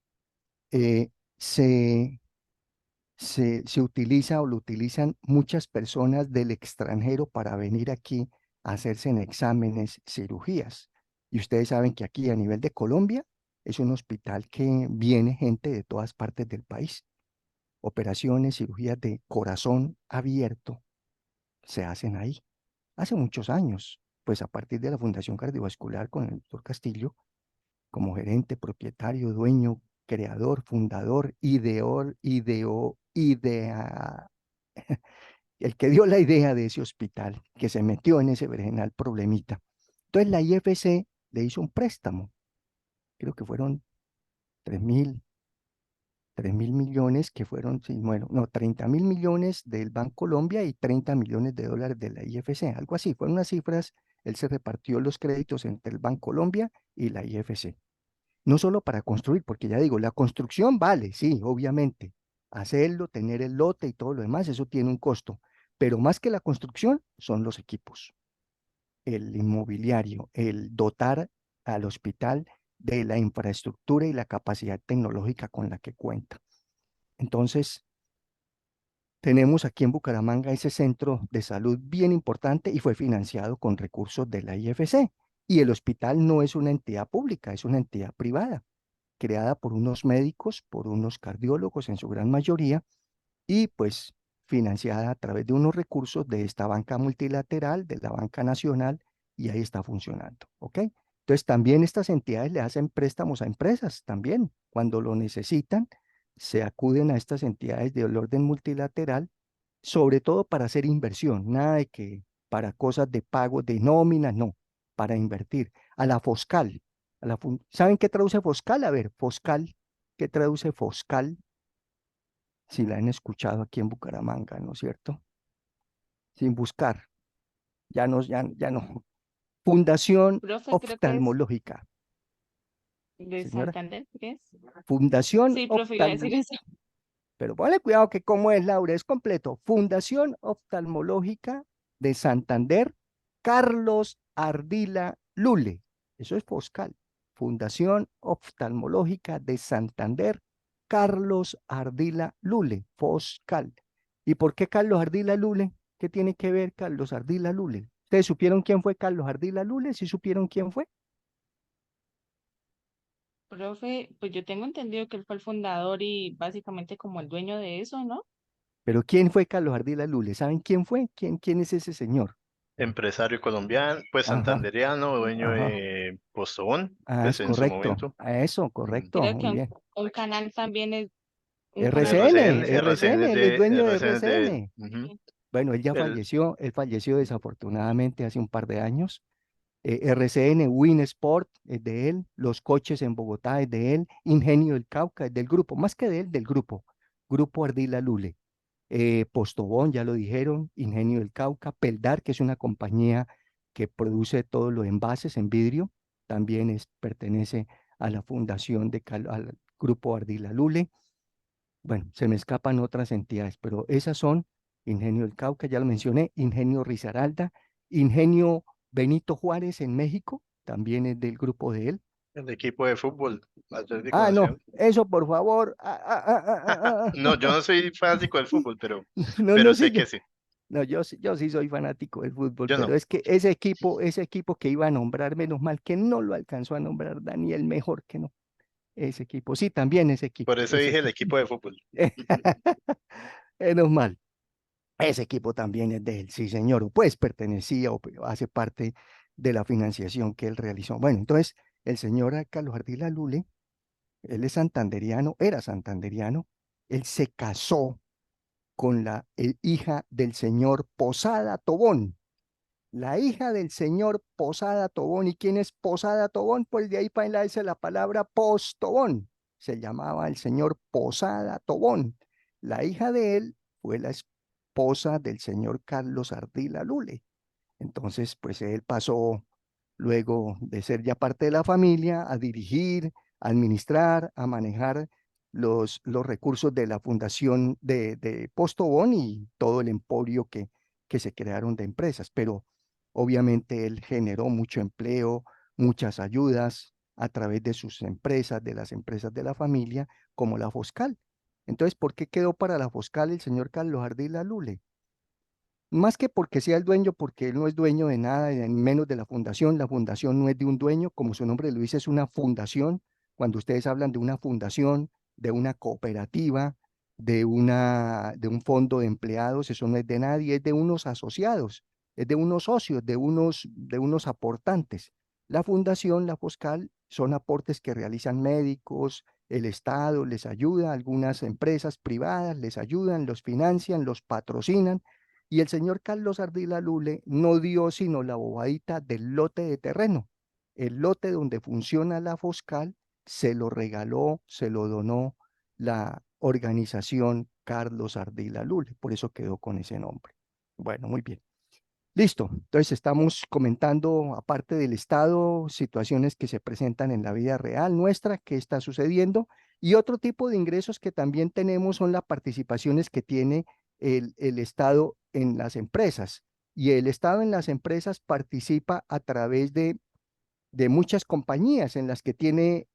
eh, se, se utiliza o lo utilizan muchas personas del extranjero para venir aquí a hacerse en exámenes, cirugías. Y ustedes saben que aquí a nivel de Colombia es un hospital que viene gente de todas partes del país. Operaciones, cirugías de corazón abierto se hacen ahí. Hace muchos años, pues a partir de la Fundación Cardiovascular con el doctor Castillo, como gerente, propietario, dueño, creador, fundador, el que dio la idea de ese hospital, que se metió en ese vergenal problemita. Entonces la IFC le hizo un préstamo, creo que fueron 3.000 millones, que fueron, sí, bueno, no, 30.000 millones del Banco Colombia y 30 millones de dólares de la IFC, algo así, fueron unas cifras. Él se repartió los créditos entre el Banco Colombia y la IFC. No solo para construir, porque ya digo, la construcción vale, sí, obviamente. Hacerlo, tener el lote y todo lo demás, eso tiene un costo. Pero más que la construcción, son los equipos, el inmobiliario, el dotar al hospital de la infraestructura y la capacidad tecnológica con la que cuenta. Entonces, tenemos aquí en Bucaramanga ese centro de salud bien importante y fue financiado con recursos de la IFC. Y el hospital no es una entidad pública, es una entidad privada, creada por unos médicos, por unos cardiólogos en su gran mayoría, y pues financiada a través de unos recursos de esta banca multilateral, de la banca nacional, y ahí está funcionando, ¿ok? Entonces también estas entidades le hacen préstamos a empresas también. Cuando lo necesitan, se acuden a estas entidades del orden multilateral, sobre todo para hacer inversión, nada de que para cosas de pago, de nóminas, no, para invertir. A la Foscal, ¿saben qué traduce Foscal? A ver, Foscal, ¿qué traduce Foscal? Si la han escuchado aquí en Bucaramanga, ¿no es cierto? Sin buscar, ya no. Fundación Profe, creo que es Oftalmológica, de señora. Santander, ¿qué es? Fundación Sí, profe, iba a decir Oftalmológica. eso. Pero ponle cuidado que cómo es, Laura, es completo. Fundación Oftalmológica de Santander, Carlos Ardila Lule. Eso es Foscal. Fundación Oftalmológica de Santander, Carlos Ardila Lule, Foscal. ¿Y por qué Carlos Ardila Lule? ¿Qué tiene que ver Carlos Ardila Lule? ¿Ustedes supieron quién fue Carlos Ardila Lule? ¿Sí supieron quién fue? Profe, pues yo tengo entendido que él fue el fundador y básicamente como el dueño de eso, ¿no? Pero ¿quién fue Carlos Ardila Lule? ¿Saben quién fue? ¿Quién es ese señor? Empresario colombiano, pues Ajá, santandereano, dueño ajá. de Postobón, Ah, pues es en su correcto. momento. A eso, Mm. correcto. Creo Muy que bien. un canal también es un canal RCN, RCN, también. RCN RCN, él es de, dueño de RCN de él. RCN. Ujú. Bueno, El, él falleció desafortunadamente hace un par de años. RCN, Win Sport es de él, Los Coches en Bogotá es de él, Ingenio del Cauca es del grupo, más que de él, del grupo, Grupo Ardila Lule. Postobón, ya lo dijeron, Ingenio del Cauca, Peldar, que es una compañía que produce todos los envases en vidrio, también pertenece a la fundación al Grupo Ardila Lule. Bueno, se me escapan otras entidades, pero esas son Ingenio del Cauca, ya lo mencioné, Ingenio Risaralda, Ingenio Benito Juárez en México, también es del grupo de él. El equipo de fútbol, Atlético Ah, no, Nacional. eso por favor. No, yo no soy fanático del fútbol, No, pero no, sí, sé que sí. no, yo sí soy fanático del fútbol, Yo pero no. es que ese equipo que iba a nombrar, menos mal que no lo alcanzó a nombrar Daniel, mejor que no. Ese equipo, sí, también Por eso ese dije el equipo. equipo de fútbol. Menos mal. Ese equipo también es de él, sí, señor, o pues pertenecía o hace parte de la financiación que él realizó. Bueno, entonces, el señor Carlos Ardila Lule, él es santanderiano, era santanderiano, él se casó con la hija del señor Posada Tobón, la hija del señor Posada Tobón. ¿Y quién es Posada Tobón? Pues de ahí para adelante la palabra Postobón. Se llamaba el señor Posada Tobón. La hija de él fue la esposa del señor Carlos Ardila Lule. Entonces, pues él pasó luego de ser ya parte de la familia a dirigir, a administrar, a manejar los recursos de la fundación de Postobón y todo el emporio que se crearon de empresas. Pero obviamente él generó mucho empleo, muchas ayudas a través de sus empresas, de las empresas de la familia, como la Foscal. Entonces, ¿por qué quedó para la Foscal el señor Carlos Ardila Lule? Más que porque sea el dueño, porque él no es dueño de nada, menos de la fundación. La fundación no es de un dueño, como su nombre lo dice, es una fundación. Cuando ustedes hablan de una fundación, de una cooperativa, de un fondo de empleados, eso no es de nadie, es de unos asociados, es de unos socios, de unos aportantes. La fundación, la Foscal, son aportes que realizan médicos, el Estado les ayuda, algunas empresas privadas les ayudan, los financian, los patrocinan, y el señor Carlos Ardila Lule no dio sino la bobadita del lote de terreno. El lote donde funciona la Foscal se lo regaló, se lo donó la organización Carlos Ardila Lule. Por eso quedó con ese nombre. Bueno, muy bien. Listo. Entonces estamos comentando, aparte del Estado, situaciones que se presentan en la vida real nuestra, qué está sucediendo. Y otro tipo de ingresos que también tenemos son las participaciones que tiene el Estado en las empresas. Y el Estado en las empresas participa a través de muchas compañías en las que tiene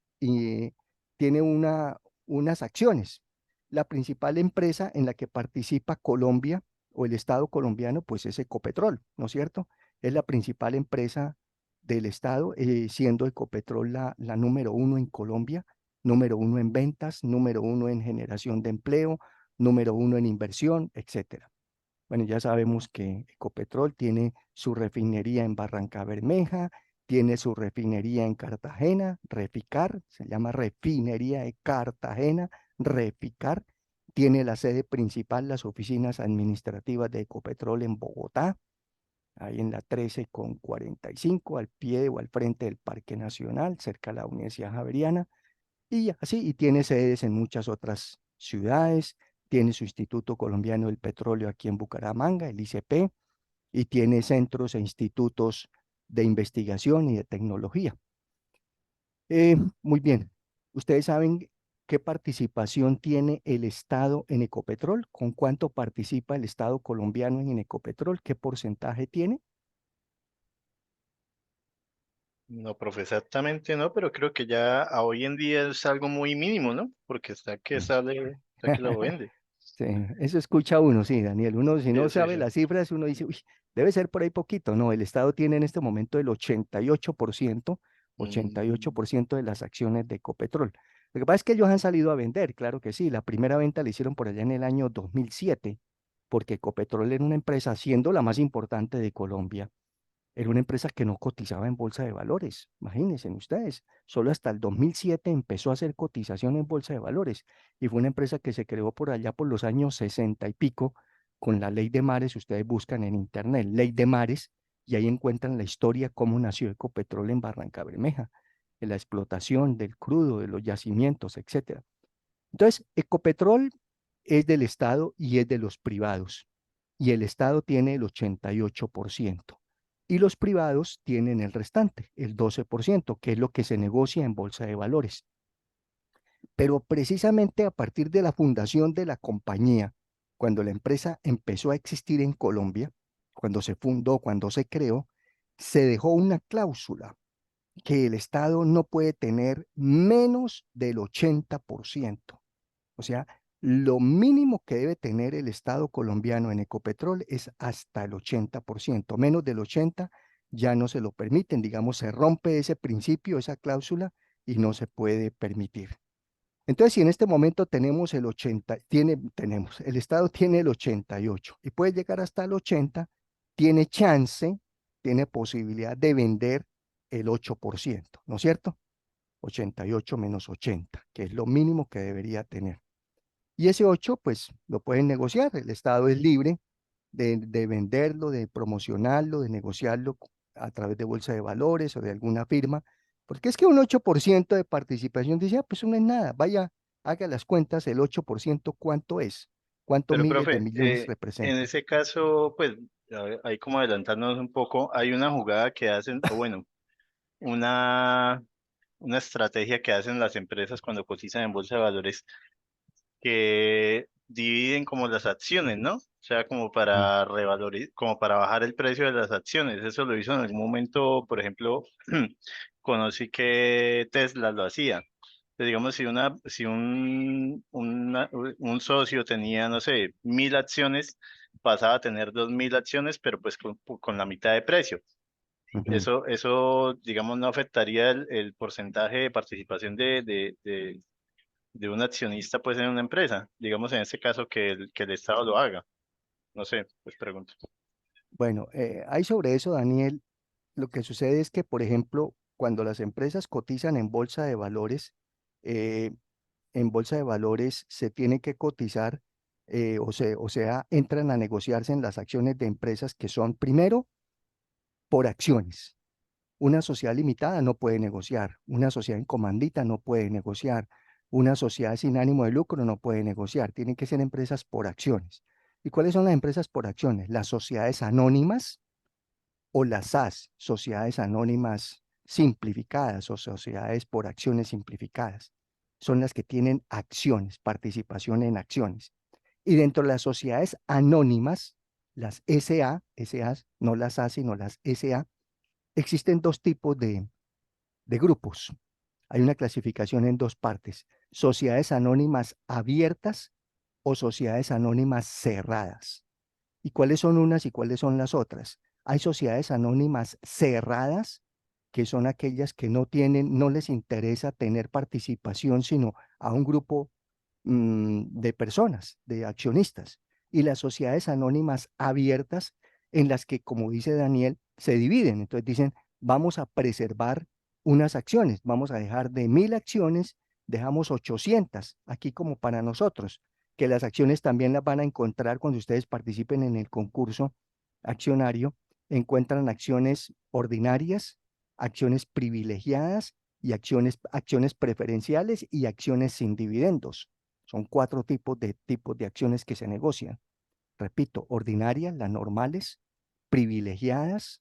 unas acciones. La principal empresa en la que participa Colombia o el Estado colombiano, pues es Ecopetrol, ¿no es cierto? Es la principal empresa del Estado, siendo Ecopetrol la número uno en Colombia, número uno en ventas, número uno en generación de empleo, número uno en inversión, etcétera. Bueno, ya sabemos que Ecopetrol tiene su refinería en Barranca Bermeja, tiene su refinería en Cartagena, Reficar, se llama Refinería de Cartagena, Reficar. Tiene la sede principal, las oficinas administrativas de Ecopetrol en Bogotá, ahí en la 13 con 45, al pie o al frente del Parque Nacional, cerca de la Universidad Javeriana. Y así, y tiene sedes en muchas otras ciudades, tiene su Instituto Colombiano del Petróleo aquí en Bucaramanga, el ICP, y tiene centros e institutos de investigación y de tecnología. Muy bien, ¿ustedes saben qué participación tiene el Estado en Ecopetrol? ¿Con cuánto participa el Estado colombiano en Ecopetrol? ¿Qué porcentaje tiene? No, profe, exactamente no, pero creo que ya a hoy en día es algo muy mínimo, ¿no? Porque está que Sí. sale, está que lo vende. Sí, eso escucha uno, sí, Daniel. Uno, si no Sí, sí, sabe sí. las cifras, uno dice, uy, debe ser por ahí poquito. No, el Estado tiene en este momento el 88%, Mm, 88% de las acciones de Ecopetrol. Lo que pasa es que ellos han salido a vender, claro que sí. La primera venta la hicieron por allá en el año 2007, porque Ecopetrol era una empresa, siendo la más importante de Colombia, era una empresa que no cotizaba en bolsa de valores. Imagínense ustedes, solo hasta el 2007 empezó a hacer cotización en bolsa de valores y fue una empresa que se creó por allá por los años 60 y pico con la ley de mares. Ustedes buscan en internet ley de mares y ahí encuentran la historia cómo nació Ecopetrol en Barranca Bermeja, de la explotación del crudo, de los yacimientos, etcétera. Entonces, Ecopetrol es del Estado y es de los privados, y el Estado tiene el 88% y los privados tienen el restante, el 12%, que es lo que se negocia en bolsa de valores. Pero precisamente a partir de la fundación de la compañía, cuando la empresa empezó a existir en Colombia, cuando se fundó, cuando se creó, se dejó una cláusula que el Estado no puede tener menos del 80%. O sea, lo mínimo que debe tener el Estado colombiano en Ecopetrol es hasta el 80%. Menos del 80% ya no se lo permiten. Digamos, se rompe ese principio, esa cláusula, y no se puede permitir. Entonces, si en este momento tenemos el 80, el Estado tiene el 88 y puede llegar hasta el 80, tiene chance, tiene posibilidad de vender el 8%, ¿no es cierto? 88 menos 80, que es lo mínimo que debería tener. Y ese 8, pues lo pueden negociar. El Estado es libre de venderlo, de promocionarlo, de negociarlo a través de bolsa de valores o de alguna firma. Porque es que un 8% de participación dice, ah, pues eso no es nada. Vaya, haga las cuentas, el 8%, ¿cuánto es? ¿Cuántos Pero, miles de profe, millones en representa? ese caso, pues, ahí como adelantándonos un poco, hay una jugada que hacen, o bueno, una, una estrategia que hacen las empresas cuando cotizan en bolsa de valores que dividen como las acciones, ¿no? O sea, como Mm, para revalorizar, como para bajar el precio de las acciones. Eso lo hizo en algún momento, por ejemplo, conocí que Tesla lo hacía. Entonces, digamos, si un socio tenía, no sé, 1.000 acciones, pasaba a tener 2.000 acciones, pero pues con la mitad de precio. ujú. Eso, digamos, no afectaría el porcentaje de participación de un accionista pues en una empresa, digamos en este caso que el Estado lo haga. No sé, pues pregunto. Bueno, hay sobre eso, Daniel, lo que sucede es que, por ejemplo, cuando las empresas cotizan eh, en bolsa de valores se tiene que cotizar, o sea, entran a negociarse en las acciones de empresas que son, primero, por acciones. Una sociedad limitada no puede negociar, una sociedad en comandita no puede negociar, una sociedad sin ánimo de lucro no puede negociar, tienen que ser empresas por acciones. ¿Y cuáles son las empresas por acciones? Las sociedades anónimas o las SAS, sociedades anónimas simplificadas o sociedades por acciones simplificadas. Son las que tienen acciones, participación en acciones. Y dentro de las sociedades anónimas, las SA, no las A, sino las SA, existen dos tipos de grupos. Hay una clasificación en dos partes: sociedades anónimas abiertas o sociedades anónimas cerradas. ¿Y cuáles son unas y cuáles son las otras? Hay sociedades anónimas cerradas, que son aquellas que no les interesa tener participación, sino a un grupo de personas, de accionistas. Y las sociedades anónimas abiertas, en las que, como dice Daniel, se dividen. Entonces dicen, vamos a preservar unas acciones, vamos a dejar de 1.000 acciones, dejamos 800 aquí como para nosotros, que las acciones también las van a encontrar cuando ustedes participen en el concurso accionario. Encuentran acciones ordinarias, acciones privilegiadas y acciones preferenciales y acciones sin dividendos. Son cuatro tipos de acciones que se negocian. Repito, ordinarias, las normales, privilegiadas,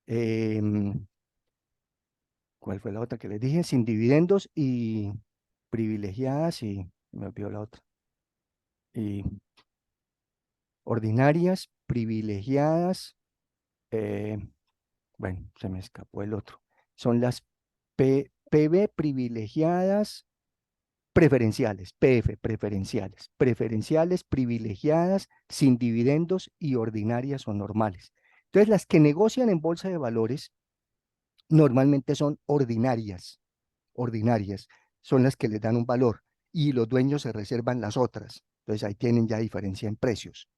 em, ¿cuál fue la otra que les dije? Sin dividendos y privilegiadas y me olvidó la otra. Y ordinarias, privilegiadas, eh, bueno, se me escapó el otro. Son las PB privilegiadas, preferenciales, PF, preferenciales, privilegiadas, sin dividendos y ordinarias o normales. Entonces, las que negocian en bolsa de valores normalmente son ordinarias, son las que les dan un valor y los dueños se reservan las otras. Entonces, ahí tienen ya diferencia en precios.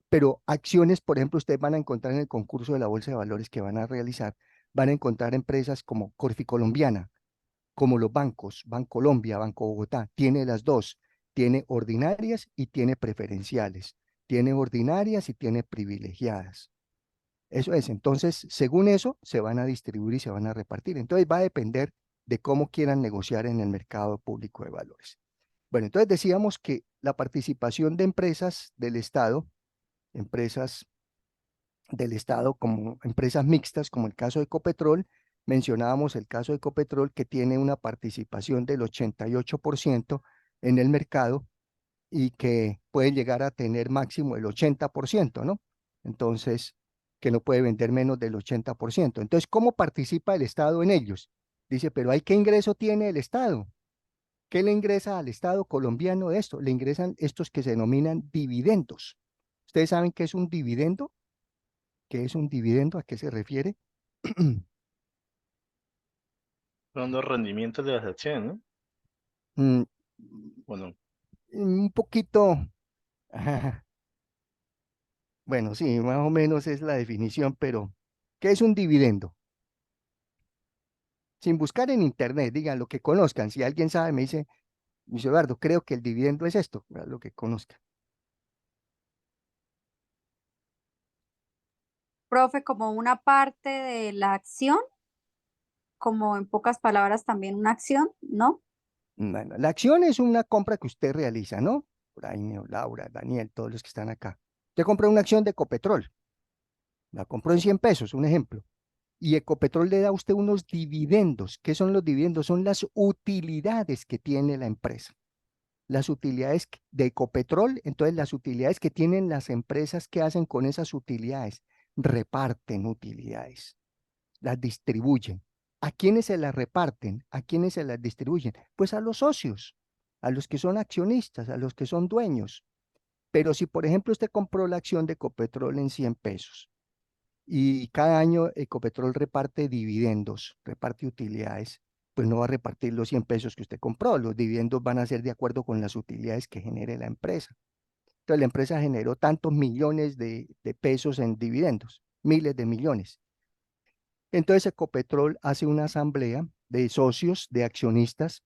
Pero acciones, por ejemplo, ustedes van a encontrar en el concurso de la bolsa de valores que van a realizar, van a encontrar empresas como Corficolombiana, como los bancos, Bancolombia, Banco Bogotá, tiene las dos, tiene ordinarias y tiene preferenciales, tiene ordinarias y tiene privilegiadas. Eso es, entonces, según eso, se van a distribuir y se van a repartir. Entonces, va a depender de cómo quieran negociar en el mercado público de valores. Bueno, entonces decíamos que la participación de empresas del Estado como empresas mixtas, como el caso de Ecopetrol. Mencionábamos el caso de Ecopetrol, que tiene una participación del 88% en el mercado y que puede llegar a tener máximo el 80%, ¿no? Entonces, que no puede vender menos del 80%. Entonces, ¿cómo participa el Estado en ellos? Dice, pero ¿hay qué ingreso tiene el Estado? ¿Qué le ingresa al Estado colombiano de esto? Le ingresan estos que se denominan dividendos. ¿Ustedes saben qué es un dividendo? ¿Qué es un dividendo? ¿A qué se refiere? Son los rendimientos de las acciones, ¿no? Mm, Bueno, un poquito, bueno, sí, más o menos es la definición, pero ¿qué es un dividendo? Sin buscar en internet, digan lo que conozcan. Si alguien sabe, me dice, Eduardo, creo que el dividendo es esto, lo que conozcan. Profe, como una parte de la acción, como en pocas palabras también una acción, ¿no? Bueno, la acción es una compra que usted realiza, ¿no? Brainio, Laura, Daniel, todos los que están acá. Usted compra una acción de Ecopetrol, la compró en 100 pesos, un ejemplo, y Ecopetrol le da a usted unos dividendos. ¿Qué son los dividendos? Son las utilidades que tiene la empresa. Las utilidades de Ecopetrol, entonces las utilidades que tienen las empresas, ¿qué hacen con esas utilidades? Reparten utilidades, las distribuyen. ¿A quiénes se las reparten? ¿A quiénes se las distribuyen? Pues a los socios, a los que son accionistas, a los que son dueños. Pero si, por ejemplo, usted compró la acción de Ecopetrol en 100 pesos y cada año Ecopetrol reparte dividendos, reparte utilidades, pues no va a repartir los 100 pesos que usted compró. Los dividendos van a ser de acuerdo con las utilidades que genere la empresa. Entonces, la empresa generó tantos millones de pesos en dividendos, miles de millones. Entonces, Ecopetrol hace una asamblea de socios, de accionistas,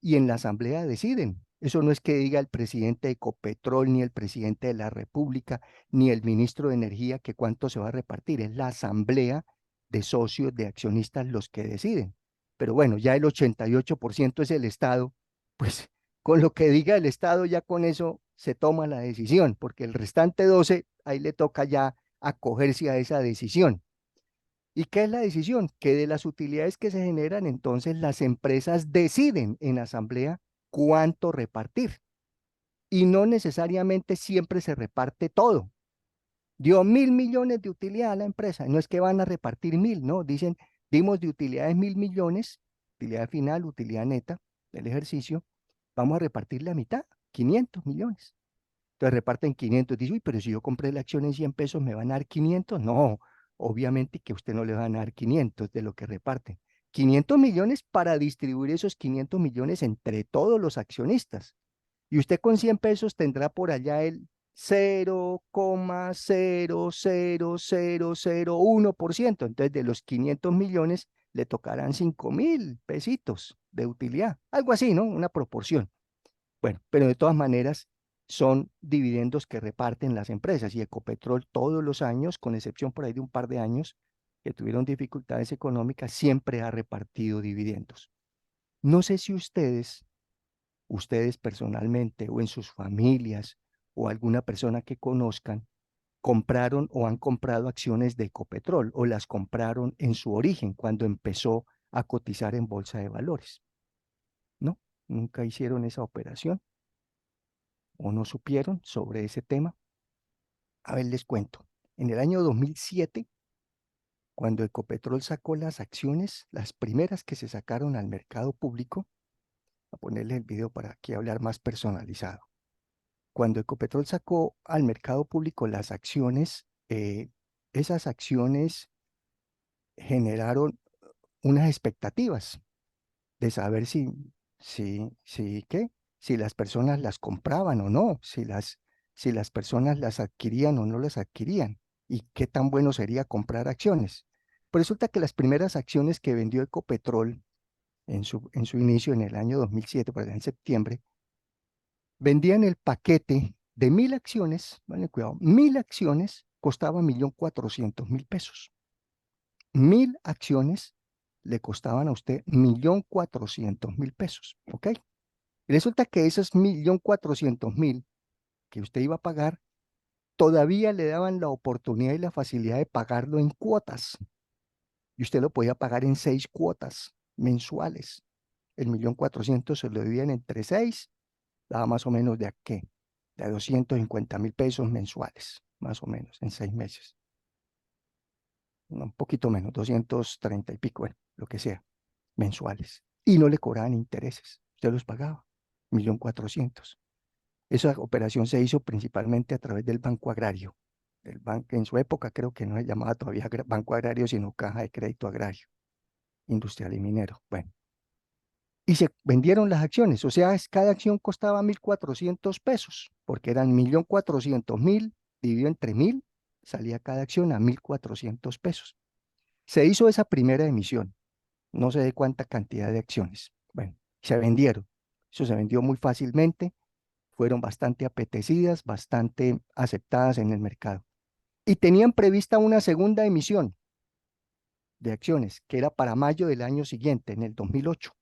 y en la asamblea deciden. Eso no es que diga el presidente de Ecopetrol, ni el presidente de la República, ni el ministro de Energía que cuánto se va a repartir. Es la asamblea de socios, de accionistas los que deciden. Pero bueno, ya el 88% es el Estado, pues con lo que diga el Estado ya con eso se toma la decisión, porque el restante 12 ahí le toca ya acogerse a esa decisión. ¿Y qué es la decisión? Que de las utilidades que se generan, entonces las empresas deciden en asamblea cuánto repartir. Y no necesariamente siempre se reparte todo. Dio 1.000 millones de utilidad a la empresa. No es que van a repartir 1.000, no. Dicen, dimos de utilidades 1.000 millones, utilidad final, utilidad neta del ejercicio. Vamos a repartir la mitad, 500 millones. Entonces reparten 500. Dice, uy, pero si yo compré la acción en 100 pesos, ¿me van a dar 500? No, obviamente que a usted no le van a dar 500 de lo que reparten. 500 millones para distribuir esos 500 millones entre todos los accionistas. Y usted con 100 pesos tendrá por allá el 0,00001%. Entonces de los 500 millones le tocarán 5.000 pesitos de utilidad. Algo así, ¿no? Una proporción. Bueno, pero de todas maneras son dividendos que reparten las empresas y Ecopetrol todos los años, con excepción por ahí de un par de años que tuvieron dificultades económicas, siempre ha repartido dividendos. No sé si ustedes personalmente o en sus familias o alguna persona que conozcan, compraron o han comprado acciones de Ecopetrol o las compraron en su origen cuando empezó a cotizar en bolsa de valores. ¿No? Nunca hicieron esa operación o no supieron sobre ese tema. A ver, les cuento. En el año 2007, cuando Ecopetrol sacó las acciones, las primeras que se sacaron al mercado público, a ponerle el video para aquí hablar más personalizado. Cuando Ecopetrol sacó al mercado público las acciones, esas acciones generaron unas expectativas de saber ¿qué? Si las personas las compraban o no, si las personas las adquirían o no las adquirían, y qué tan bueno sería comprar acciones. Pues resulta que las primeras acciones que vendió Ecopetrol en su inicio, en el año 2007, por allá en septiembre, vendían el paquete de 1.000 acciones, vale, cuidado, 1.000 acciones costaba 1.400.000 pesos. 1.000 acciones le costaban a usted 1.400.000 pesos, ¿ok? Y resulta que esos 1.400.000 que usted iba a pagar, todavía le daban la oportunidad y la facilidad de pagarlo en cuotas. Y usted lo podía pagar en 6 cuotas mensuales. El 1.400.000 se lo dividían entre 6, daba más o menos de a qué, de 250.000 pesos mensuales, más o menos, en 6 meses. Un poquito menos, 230 y pico, bueno, lo que sea. mensuales y no le cobraban intereses, usted los pagaba, 1.400.000. Esa operación se hizo principalmente a través del Banco Agrario. El banco, en su época creo que no se llamaba todavía Banco Agrario, sino Caja de Crédito Agrario, Industrial y Minero. Bueno, y se vendieron las acciones, o sea, cada acción costaba 1.400 pesos, porque eran 1.400.000 dividido entre 1.000, salía cada acción a 1.400 pesos. Se hizo esa primera emisión, no sé de cuánta cantidad de acciones. Bueno, se vendieron. Eso se vendió muy fácilmente, fueron bastante apetecidas, bastante aceptadas en el mercado. Y tenían prevista una segunda emisión de acciones, que era para mayo del año siguiente, en el 2008.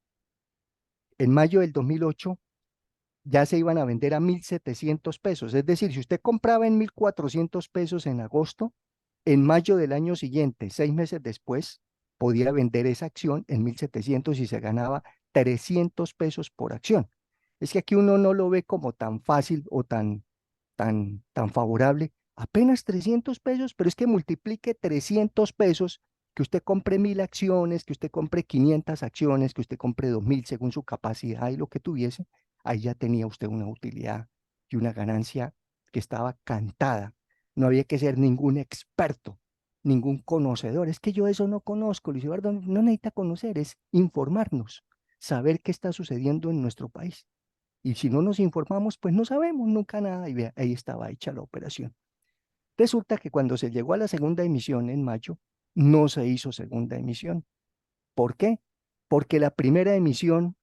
En mayo del 2008 ya se iban a vender a 1.700 pesos. Es decir, si usted compraba en 1.400 pesos en agosto, en mayo del año siguiente, 6 meses después, podía vender esa acción en 1.700 y se ganaba 300 pesos por acción. Es que aquí uno no lo ve como tan fácil o tan favorable. Apenas 300 pesos, pero es que multiplique 300 pesos, que usted compre 1.000 acciones, que usted compre 500 acciones, que usted compre 2.000 según su capacidad y lo que tuviese, ahí ya tenía usted una utilidad y una ganancia que estaba cantada. No había que ser ningún experto, ningún conocedor. Es que yo eso no conozco, Luis Eduardo, no necesita conocer, es informarnos, saber qué está sucediendo en nuestro país. Y si no nos informamos, pues no sabemos nunca nada. Y vea, ahí estaba hecha la operación. Resulta que cuando se llegó a la segunda emisión en mayo, no se hizo segunda emisión. ¿Por qué? Porque la primera emisión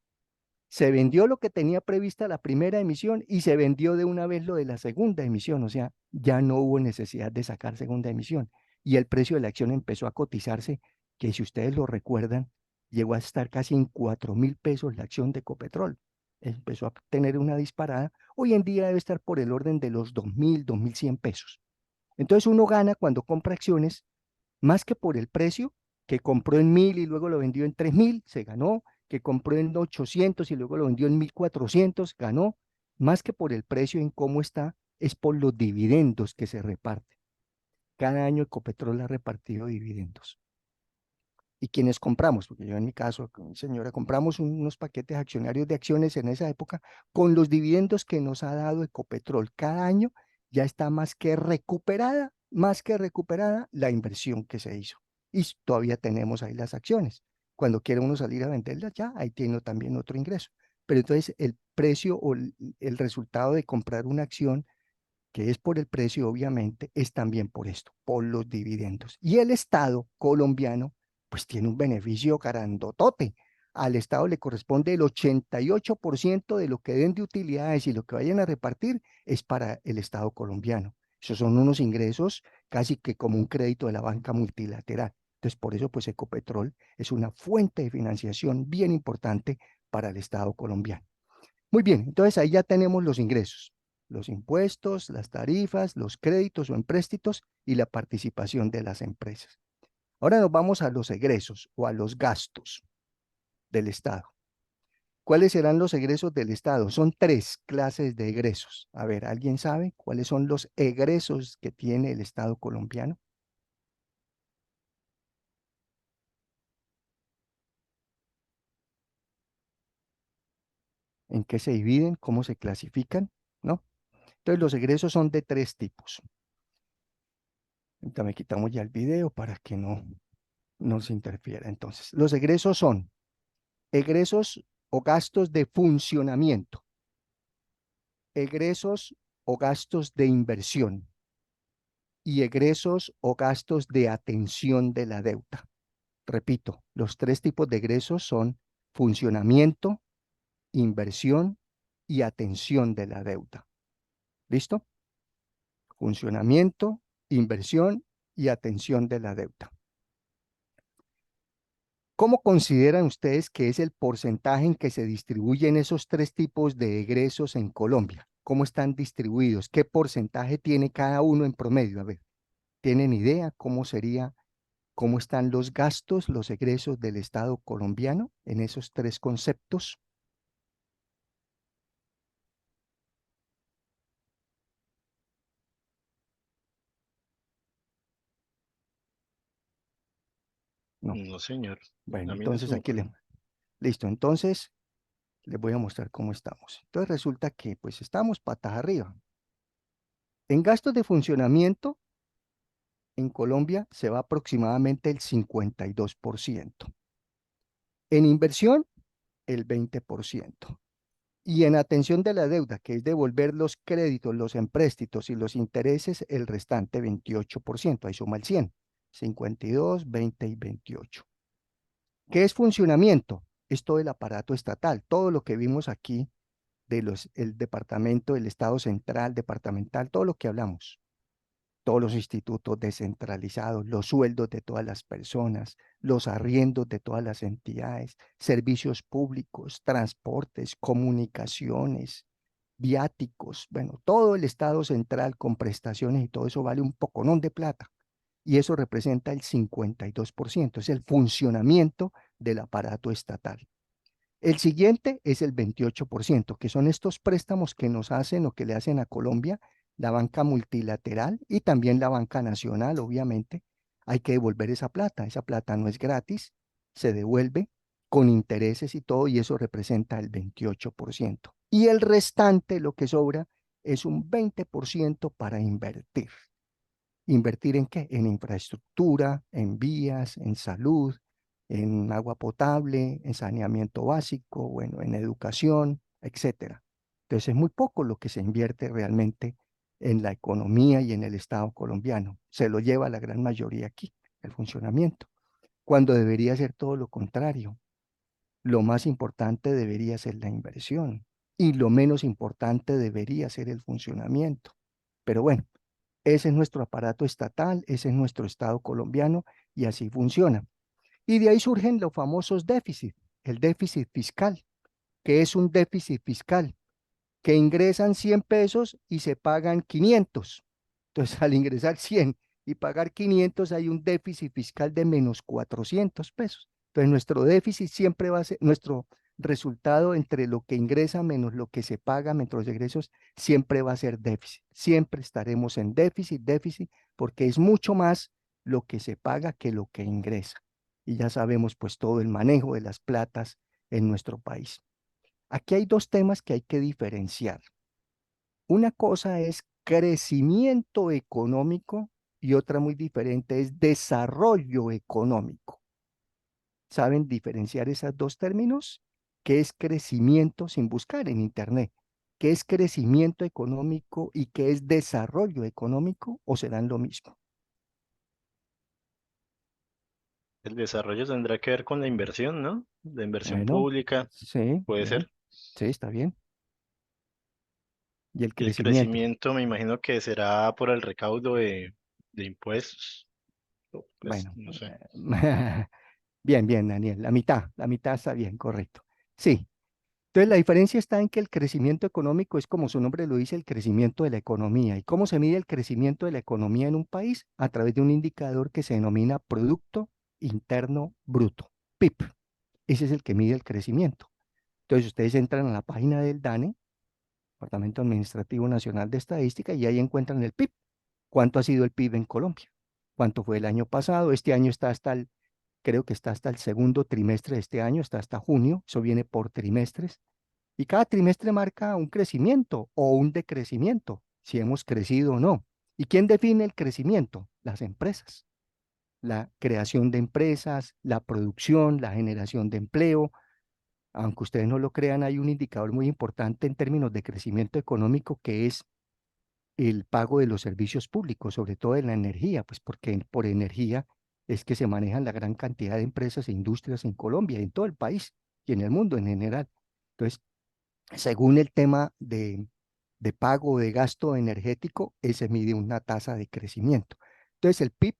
se vendió lo que tenía prevista la primera emisión y se vendió de una vez lo de la segunda emisión. O sea, ya no hubo necesidad de sacar segunda emisión. Y el precio de la acción empezó a cotizarse, que si ustedes lo recuerdan, llegó a estar casi en 4.000 pesos la acción de Ecopetrol. Empezó a tener una disparada. Hoy en día debe estar por el orden de los 2.000, 2.100 pesos. Entonces uno gana cuando compra acciones más que por el precio, que compró en 1.000 y luego lo vendió en 3.000, se ganó, que compró en 800 y luego lo vendió en 1.400, ganó, más que por el precio en cómo está, es por los dividendos que se reparten. Cada año Ecopetrol ha repartido dividendos. Y quienes compramos, porque yo en mi caso, con mi señora, compramos unos paquetes accionarios de acciones en esa época, con los dividendos que nos ha dado Ecopetrol cada año, ya está más que recuperada la inversión que se hizo. Y todavía tenemos ahí las acciones. Cuando quiere uno salir a venderlas, ya ahí tiene también otro ingreso. Pero entonces el precio o el resultado de comprar una acción, que es por el precio, obviamente, es también por esto, por los dividendos. Y el Estado colombiano, pues tiene un beneficio grandotote. Al Estado le corresponde el 88% de lo que den de utilidades y lo que vayan a repartir es para el Estado colombiano. Esos son unos ingresos casi que como un crédito de la banca multilateral. Entonces, por eso, pues Ecopetrol es una fuente de financiación bien importante para el Estado colombiano. Muy bien, entonces ahí ya tenemos los ingresos, los impuestos, las tarifas, los créditos o empréstitos y la participación de las empresas. Ahora nos vamos a los egresos o a los gastos del Estado. ¿Cuáles serán los egresos del Estado? Son tres clases de egresos. A ver, ¿alguien sabe cuáles son los egresos que tiene el Estado colombiano? ¿En qué se dividen? ¿Cómo se clasifican? ¿No? Entonces los egresos son de tres tipos. Ahorita me quitamos ya el video para que no se interfiera. Entonces, los egresos son egresos o gastos de funcionamiento, egresos o gastos de inversión y egresos o gastos de atención de la deuda. Repito, los tres tipos de egresos son funcionamiento, inversión y atención de la deuda. ¿Listo? Funcionamiento, inversión y atención de la deuda. ¿Cómo consideran ustedes que es el porcentaje en que se distribuyen esos tres tipos de egresos en Colombia? ¿Cómo están distribuidos? ¿Qué porcentaje tiene cada uno en promedio? A ver, ¿tienen idea cómo sería, cómo están los gastos, los egresos del Estado colombiano en esos tres conceptos? No. No, señor. Bueno, A mí no se entonces me aquí ocurre. Listo, entonces les voy a mostrar cómo estamos. Entonces resulta que pues estamos patas arriba. En gastos de funcionamiento, en Colombia se va aproximadamente el 52%. En inversión, el 20%. Y en atención de la deuda, que es devolver los créditos, los empréstitos y los intereses, el restante 28%. Ahí suma el 100. 52, 20 y 28. ¿Qué es funcionamiento? Es todo el aparato estatal, todo lo que vimos aquí el departamento, el Estado central, departamental, todo lo que hablamos, todos los institutos descentralizados, los sueldos de todas las personas, los arriendos de todas las entidades, servicios públicos, transportes, comunicaciones, viáticos, bueno, todo el Estado central con prestaciones y todo eso vale un poconón de plata. Y eso representa el 52%, es el funcionamiento del aparato estatal. El siguiente es el 28%, que son estos préstamos que nos hacen o que le hacen a Colombia la banca multilateral y también la banca nacional, obviamente. Hay que devolver esa plata no es gratis, se devuelve con intereses y todo, y eso representa el 28%. Y el restante, lo que sobra, es un 20% para invertir. ¿Invertir en qué? En infraestructura, en vías, en salud, en agua potable, en saneamiento básico, bueno, en educación, etcétera. Entonces es muy poco lo que se invierte realmente en la economía y en el Estado colombiano. Se lo lleva la gran mayoría aquí, el funcionamiento, cuando debería ser todo lo contrario. Lo más importante debería ser la inversión y lo menos importante debería ser el funcionamiento. Pero bueno, ese es nuestro aparato estatal, ese es nuestro Estado colombiano y así funciona. Y de ahí surgen los famosos déficits, el déficit fiscal. ¿Que es un déficit fiscal? Que ingresan 100 pesos y se pagan 500. Entonces, al ingresar 100 y pagar 500, hay un déficit fiscal de menos 400 pesos. Entonces, nuestro déficit siempre va a ser, nuestro resultado entre lo que ingresa menos lo que se paga, menos los egresos, siempre va a ser déficit. Siempre estaremos en déficit, déficit, porque es mucho más lo que se paga que lo que ingresa. Y ya sabemos pues todo el manejo de las platas en nuestro país. Aquí hay dos temas que hay que diferenciar. Una cosa es crecimiento económico y otra muy diferente es desarrollo económico. ¿Saben diferenciar esos dos términos? ¿Qué es crecimiento sin buscar en Internet? ¿Qué es crecimiento económico y qué es desarrollo económico o serán lo mismo? El desarrollo tendrá que ver con la inversión, ¿no? La inversión Bueno, pública, sí, puede bien, ser. sí, está bien. Y el Y el crecimiento. crecimiento me imagino que será por el recaudo de impuestos. Pues Bueno, no sé. bien, bien, Daniel, la mitad está bien, correcto. Sí, entonces la diferencia está en que el crecimiento económico es como su nombre lo dice, el crecimiento de la economía. ¿Y cómo se mide el crecimiento de la economía en un país? A través de un indicador que se denomina Producto Interno Bruto, PIB. Ese es el que mide el crecimiento. Entonces ustedes entran a la página del DANE, Departamento Administrativo Nacional de Estadística, y ahí encuentran el PIB. ¿Cuánto ha sido el PIB en Colombia? ¿Cuánto fue el año pasado? Este año está hasta creo que está hasta el segundo trimestre de este año, está hasta junio, eso viene por trimestres, y cada trimestre marca un crecimiento o un decrecimiento, si hemos crecido o no. ¿Y quién define el crecimiento? Las empresas. La creación de empresas, la producción, la generación de empleo. Aunque ustedes no lo crean, hay un indicador muy importante en términos de crecimiento económico que es el pago de los servicios públicos, sobre todo de la energía, pues porque por energía es que se manejan la gran cantidad de empresas e industrias en Colombia, en todo el país y en el mundo en general. Entonces, según el tema de pago de gasto energético, se mide una tasa de crecimiento. Entonces, el PIB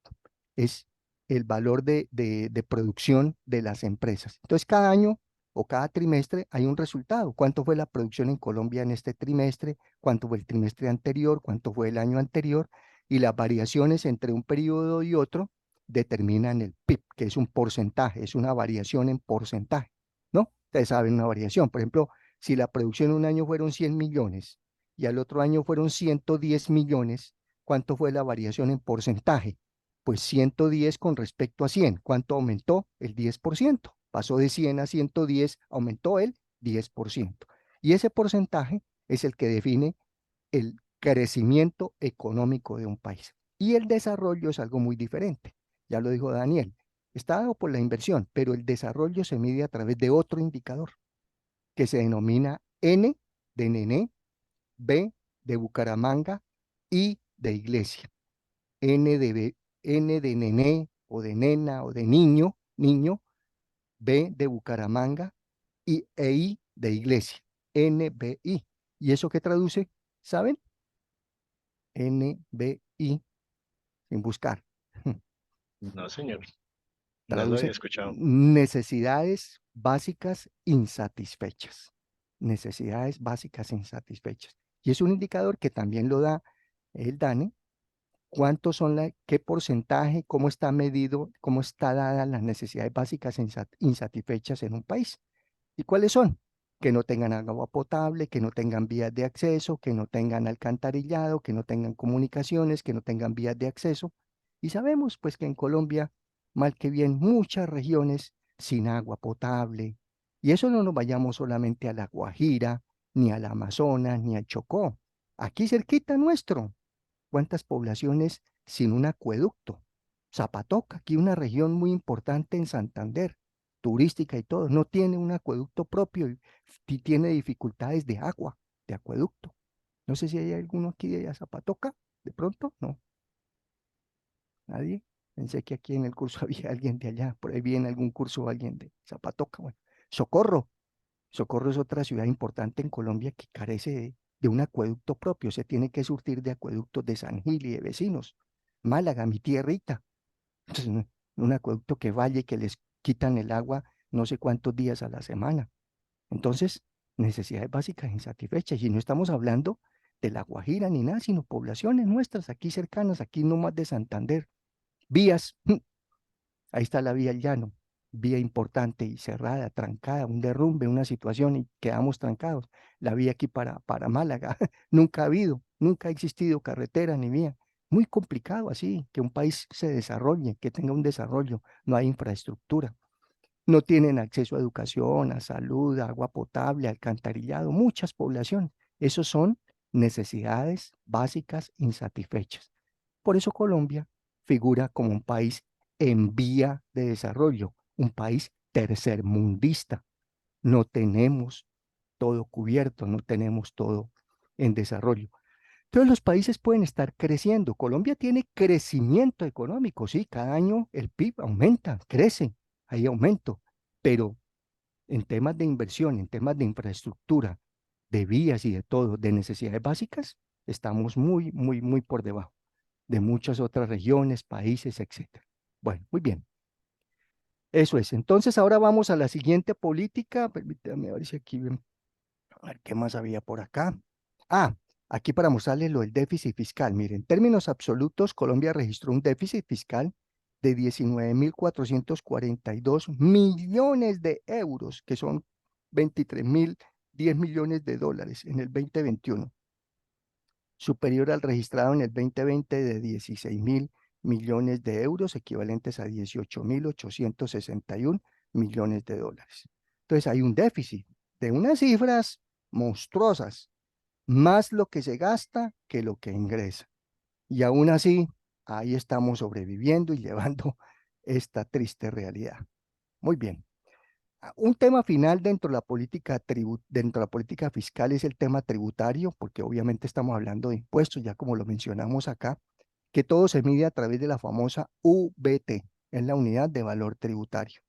es el valor de producción de las empresas. Entonces, cada año o cada trimestre hay un resultado. ¿Cuánto fue la producción en Colombia en este trimestre? ¿Cuánto fue el trimestre anterior? ¿Cuánto fue el año anterior? Y las variaciones entre un periodo y otro determinan el PIB, que es un porcentaje, es una variación en porcentaje, ¿no? Ustedes saben una variación. Por ejemplo, si la producción un año fueron 100 millones y al otro año fueron 110 millones, ¿cuánto fue la variación en porcentaje? Pues 110 con respecto a 100. ¿Cuánto aumentó? El 10%. pasó de 100 a 110, aumentó el 10%. Y ese porcentaje es el que define el crecimiento económico de un país. Y el desarrollo es algo muy diferente. Ya lo dijo Daniel, está dado por la inversión, pero el desarrollo se mide a través de otro indicador que se denomina N de Nené, B de Bucaramanga, I de Iglesia. N de Nené o de nena o de niño, niño, B de Bucaramanga y I de Iglesia. NBI. ¿Y eso qué traduce? ¿Saben? NBI, sin buscar. No, señor, no lo había Traduce escuchado. necesidades básicas insatisfechas. Necesidades básicas insatisfechas. Y es un indicador que también lo da el DANE. ¿Cuántos son qué porcentaje, cómo está medido, cómo está dadas las necesidades básicas insatisfechas en un país? ¿Y cuáles son? Que no tengan agua potable, que no tengan vías de acceso, que no tengan alcantarillado, que no tengan comunicaciones, que no tengan vías de acceso. Y sabemos pues que en Colombia, mal que bien, muchas regiones sin agua potable. Y eso no nos vayamos solamente a La Guajira, ni al Amazonas, ni al Chocó. Aquí cerquita nuestro, ¿cuántas poblaciones sin un acueducto? Zapatoca, aquí una región muy importante en Santander, turística y todo, no tiene un acueducto propio y tiene dificultades de agua, de acueducto. No sé si hay alguno aquí de Zapatoca, de pronto, no, nadie. Pensé que aquí en el curso había alguien de allá, por ahí viene algún curso alguien de Zapatoca. Bueno, Socorro, Socorro es otra ciudad importante en Colombia que carece de un acueducto propio, se tiene que surtir de acueductos de San Gil y de vecinos. Málaga, mi tierrita, entonces, un acueducto que vaya y que les quitan el agua no sé cuántos días a la semana. Entonces, necesidades básicas insatisfechas. Y no estamos hablando de La Guajira ni nada, sino poblaciones nuestras aquí cercanas, aquí nomás de Santander. Vías, ahí está la vía al llano, vía importante y cerrada, trancada, un derrumbe, una situación y quedamos trancados. La vía aquí para Málaga, nunca ha habido, nunca ha existido carretera ni vía. Muy complicado así, que un país se desarrolle, que tenga un desarrollo, no hay infraestructura. No tienen acceso a educación, a salud, a agua potable, alcantarillado, muchas poblaciones. Esos son necesidades básicas insatisfechas. Por eso Colombia figura como un país en vía de desarrollo, un país tercermundista. No tenemos todo cubierto, no tenemos todo en desarrollo. Entonces los países pueden estar creciendo. Colombia tiene crecimiento económico, sí, cada año el PIB aumenta, crece, hay aumento, pero en temas de inversión, en temas de infraestructura, de vías y de todo, de necesidades básicas, estamos muy, muy, muy por debajo de muchas otras regiones, países, etcétera. Bueno, muy bien. Eso es. Entonces ahora vamos a la siguiente política. Permítame a ver si aquí, a ver qué más había por acá. Ah, aquí para mostrarles lo del déficit fiscal. Miren, en términos absolutos, Colombia registró un déficit fiscal de 19.442 millones de euros, que son 23.010 millones de dólares en el 2021, superior al registrado en el 2020 de 16.000 millones de euros, equivalentes a 18.861 millones de dólares. Entonces hay un déficit de unas cifras monstruosas, más lo que se gasta que lo que ingresa. Y aún así, ahí estamos sobreviviendo y llevando esta triste realidad. Muy bien. Un tema final dentro de la política dentro de la política fiscal es el tema tributario, porque obviamente estamos hablando de impuestos, ya como lo mencionamos acá, que todo se mide a través de la famosa UVT, es la unidad de valor tributario.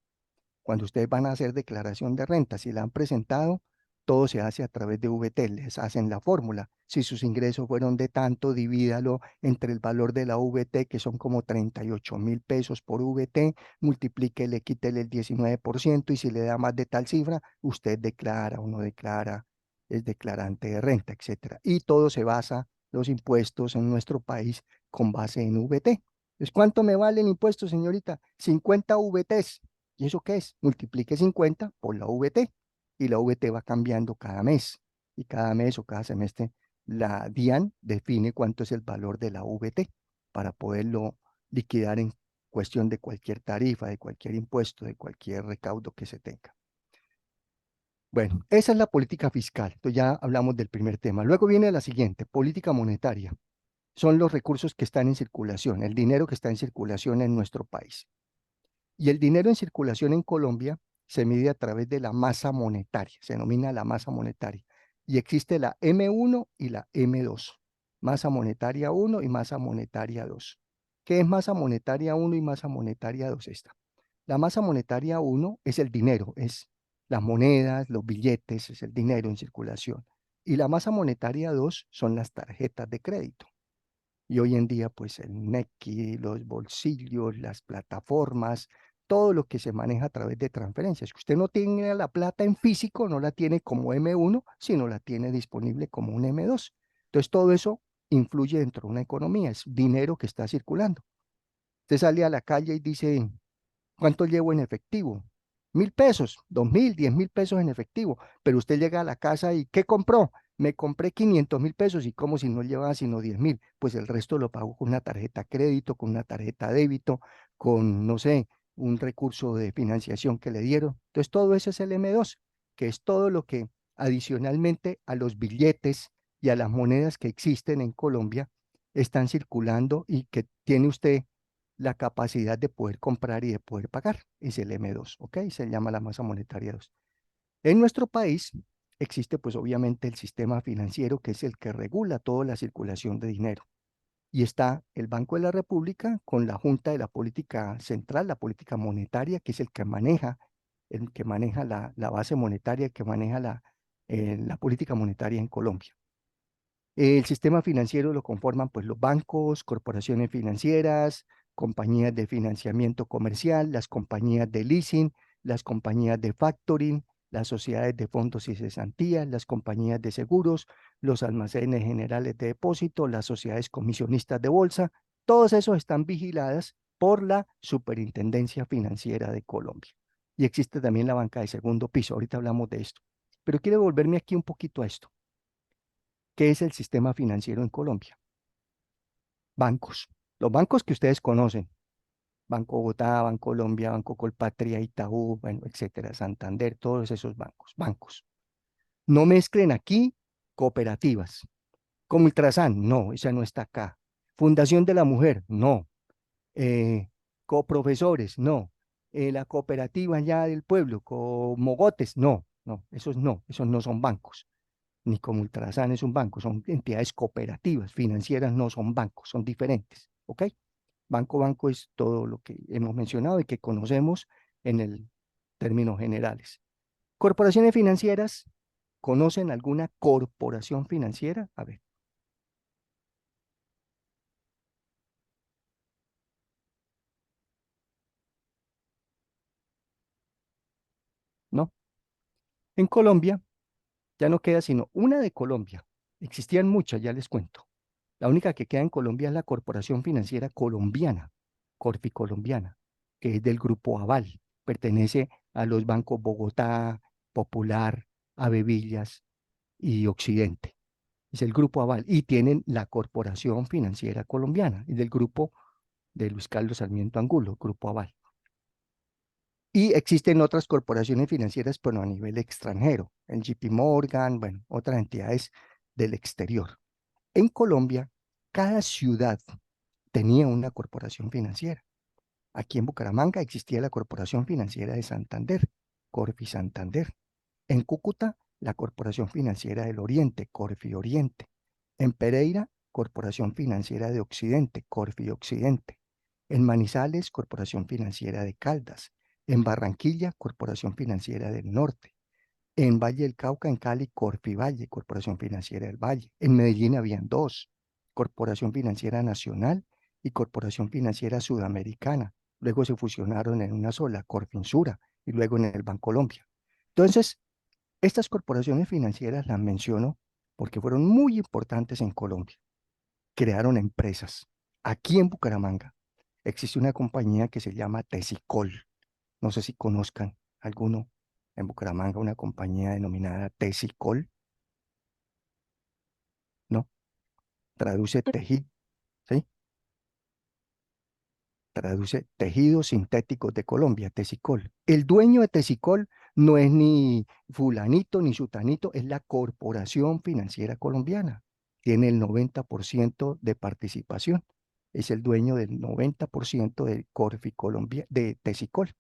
Cuando ustedes van a hacer declaración de renta, si la han presentado, todo se hace a través de VT, les hacen la fórmula. Si sus ingresos fueron de tanto, divídalo entre el valor de la VT, que son como 38.000 pesos por VT, multiplíquele, quítele el 19% y si le da más de tal cifra, usted declara o no declara, es declarante de renta, etcétera. Y todo se basa, los impuestos en nuestro país, con base en VT. Entonces, ¿cuánto me vale el impuesto, señorita? 50 VTs. ¿Y eso qué es? Multiplique 50 por la VT y la VT va cambiando cada mes. Y cada mes o cada semestre la DIAN define cuánto es el valor de la VT para poderlo liquidar cuestión de cualquier tarifa, de cualquier impuesto, de cualquier recaudo que se tenga. Bueno, esa es la política fiscal. Entonces ya hablamos del primer tema. Luego viene la siguiente, política monetaria. Son los recursos que están en circulación, el dinero que está en circulación en nuestro país. Y el dinero en circulación en Colombia se mide a través de la masa monetaria, se denomina la masa monetaria. Y existe la M1 y la M2, masa monetaria 1 y masa monetaria 2. ¿Qué es masa monetaria 1 y masa monetaria 2? Esta. La masa monetaria 1 es el dinero, es las monedas, los billetes, es el dinero en circulación. Y la masa monetaria 2 son las tarjetas de crédito. Y hoy en día, pues el Nequi, los bolsillos, las plataformas, todo lo que se maneja a través de transferencias. Que usted no tiene la plata en físico, no la tiene como M1, sino la tiene disponible como un M2. Entonces, todo eso influye dentro de una economía, es dinero que está circulando. Usted sale a la calle y dice, ¿cuánto llevo en efectivo? 1.000 pesos, 2.000, 10.000 pesos en efectivo. Pero usted llega a la casa y ¿qué compró? Me compré 500.000 pesos y como si no llevaba sino 10.000. Pues el resto lo pago con una tarjeta crédito, con una tarjeta débito, con, no sé, un recurso de financiación que le dieron. Entonces todo eso es el M2, que es todo lo que adicionalmente a los billetes y a las monedas que existen en Colombia están circulando y que tiene usted la capacidad de poder comprar y de poder pagar. Es el M2, ¿ok? Se llama la masa monetaria 2. En nuestro país existe pues obviamente el sistema financiero que es el que regula toda la circulación de dinero. Y está el Banco de la República con la Junta de la Política Central, la política monetaria, que es el que maneja la base monetaria, el que maneja la política monetaria en Colombia. El sistema financiero lo conforman pues los bancos, corporaciones financieras, compañías de financiamiento comercial, las compañías de leasing, las compañías de factoring, las sociedades de fondos y cesantías, las compañías de seguros, los almacenes generales de depósito, las sociedades comisionistas de bolsa, todos esos están vigiladas por la Superintendencia Financiera de Colombia. Y existe también la banca de segundo piso, ahorita hablamos de esto. Pero quiero volverme aquí un poquito a esto. ¿Qué es el sistema financiero en Colombia? Bancos. Los bancos que ustedes conocen. Banco Bogotá, Banco Colombia, Banco Colpatria, Itaú, bueno, etcétera, Santander, todos esos bancos. Bancos. No mezclen aquí cooperativas. Como Ultrasan, no, esa no está acá. Fundación de la Mujer, no. Coprofesores, no. La cooperativa ya del pueblo, Mogotes, no, no, esos no son bancos ni como Ultrasan es un banco, son entidades cooperativas, financieras no son bancos, son diferentes, ¿ok? Banco es todo lo que hemos mencionado y que conocemos en el términos generales. Corporaciones financieras, ¿conocen alguna corporación financiera? A ver, ¿no? En Colombia ya no queda sino una de Colombia. Existían muchas, ya les cuento. La única que queda en Colombia es la Corporación Financiera Colombiana, Corfi Colombiana, que es del Grupo Aval. Pertenece a los bancos Bogotá, Popular, Avevillas y Occidente. Es el Grupo Aval. Y tienen la Corporación Financiera Colombiana, y del grupo de Luis Carlos Sarmiento Angulo, Grupo Aval. Y existen otras corporaciones financieras, pero a nivel extranjero, el JP Morgan, bueno, otras entidades del exterior. En Colombia, cada ciudad tenía una corporación financiera. Aquí en Bucaramanga existía la Corporación Financiera de Santander, Corfi Santander. En Cúcuta, la Corporación Financiera del Oriente, Corfi Oriente. En Pereira, Corporación Financiera de Occidente, Corfi Occidente. En Manizales, Corporación Financiera de Caldas. En Barranquilla, Corporación Financiera del Norte. En Valle del Cauca, en Cali, Corfi Valle, Corporación Financiera del Valle. En Medellín habían dos, Corporación Financiera Nacional y Corporación Financiera Sudamericana. Luego se fusionaron en una sola, Corfinsura, y luego en el Bancolombia. Entonces, estas corporaciones financieras las menciono porque fueron muy importantes en Colombia. Crearon empresas. Aquí en Bucaramanga existe una compañía que se llama Tesicol. No sé si conozcan alguno en Bucaramanga, una compañía denominada Tesicol, ¿no? Traduce tejido, ¿sí? traduce Tejidos Sintéticos de Colombia, Tesicol. El dueño de Tesicol no es ni fulanito ni sutanito, es la Corporación Financiera Colombiana. Tiene el 90% de participación. Es el dueño del 90% de Corfi Colombia, de Tesicol.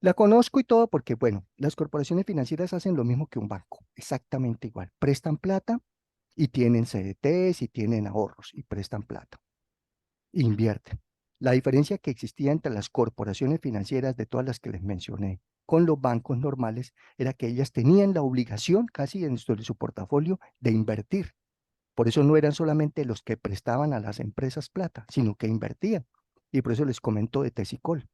La conozco y todo porque, bueno, las corporaciones financieras hacen lo mismo que un banco, exactamente igual. Prestan plata y tienen CDTs y tienen ahorros y prestan plata. Invierten. La diferencia que existía entre las corporaciones financieras de todas las que les mencioné con los bancos normales era que ellas tenían la obligación casi en su portafolio de invertir. Por eso no eran solamente los que prestaban a las empresas plata, sino que invertían. Y por eso les comento de Tesicol,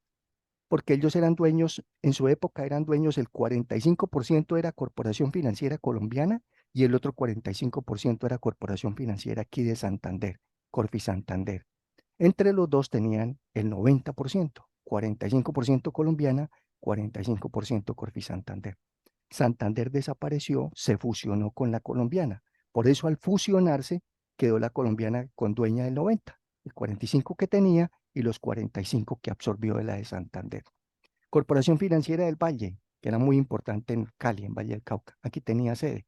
porque ellos eran dueños, en su época eran dueños, el 45% era Corporación Financiera Colombiana y el otro 45% era Corporación Financiera aquí de Santander, Corfi Santander. Entre los dos tenían el 90%, 45% colombiana, 45% Corfi Santander. Santander desapareció, se fusionó con la colombiana. Por eso al fusionarse quedó la colombiana con dueña del 90, el 45 que tenía y los 45 que absorbió de la de Santander. Corporación Financiera del Valle, que era muy importante en Cali, en Valle del Cauca, aquí tenía sede,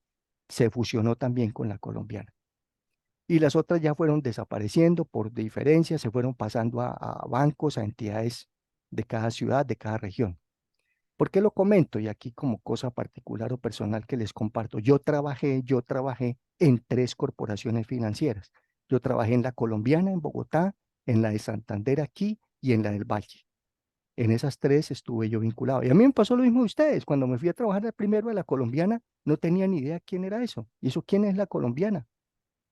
se fusionó también con la colombiana. Y las otras ya fueron desapareciendo por diferencias, se fueron pasando a bancos, a entidades de cada ciudad, de cada región. ¿Por qué lo comento? Y aquí como cosa particular o personal que les comparto, yo trabajé en 3 corporaciones financieras. Yo trabajé en la colombiana en Bogotá, en la de Santander aquí y en la del Valle. En esas 3 estuve yo vinculado. Y a mí me pasó lo mismo de ustedes. Cuando me fui a trabajar primero a la colombiana, no tenía ni idea quién era eso. ¿Y eso quién es la colombiana?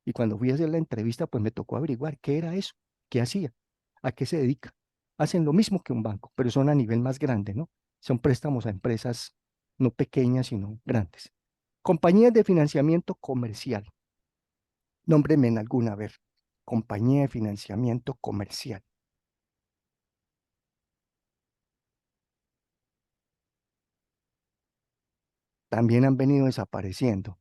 Y cuando fui a hacer la entrevista, pues me tocó averiguar qué era eso, qué hacía, a qué se dedica. Hacen lo mismo que un banco, pero son a nivel más grande, ¿no? Son préstamos a empresas no pequeñas, sino grandes. Compañías de financiamiento comercial. Nómbrenme en alguna, a ver. Compañía de financiamiento comercial. También han venido desapareciendo.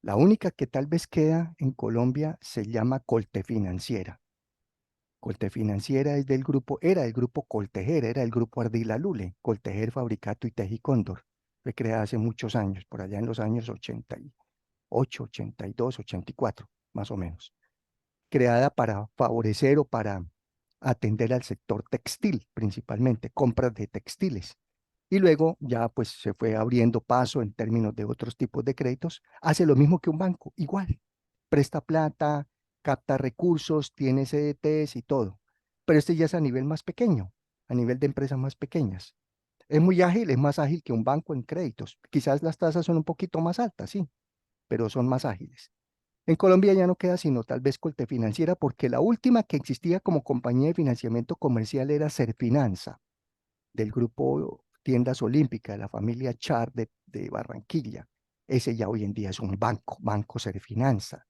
La única que tal vez queda en Colombia se llama Colte Financiera. Colte Financiera es del grupo, era del grupo Coltejer, era del grupo Ardila Lule, Coltejer, Fabricato y Tejicóndor. Fue creada hace muchos años, por allá en los años 88, 82, 84, más o menos. Creada para favorecer o para atender al sector textil, principalmente, compras de textiles. Y luego ya pues se fue abriendo paso en términos de otros tipos de créditos. Hace lo mismo que un banco, igual. Presta plata, capta recursos, tiene CDTs y todo. Pero este ya es a nivel más pequeño, a nivel de empresas más pequeñas. Es muy ágil, es más ágil que un banco en créditos. Quizás las tasas son un poquito más altas, sí, pero son más ágiles. En Colombia ya no queda sino tal vez Colte Financiera, porque la última que existía como compañía de financiamiento comercial era Serfinanza, del grupo Tiendas Olímpicas, de la familia Char de Barranquilla. Ese ya hoy en día es un banco, Banco Serfinanza.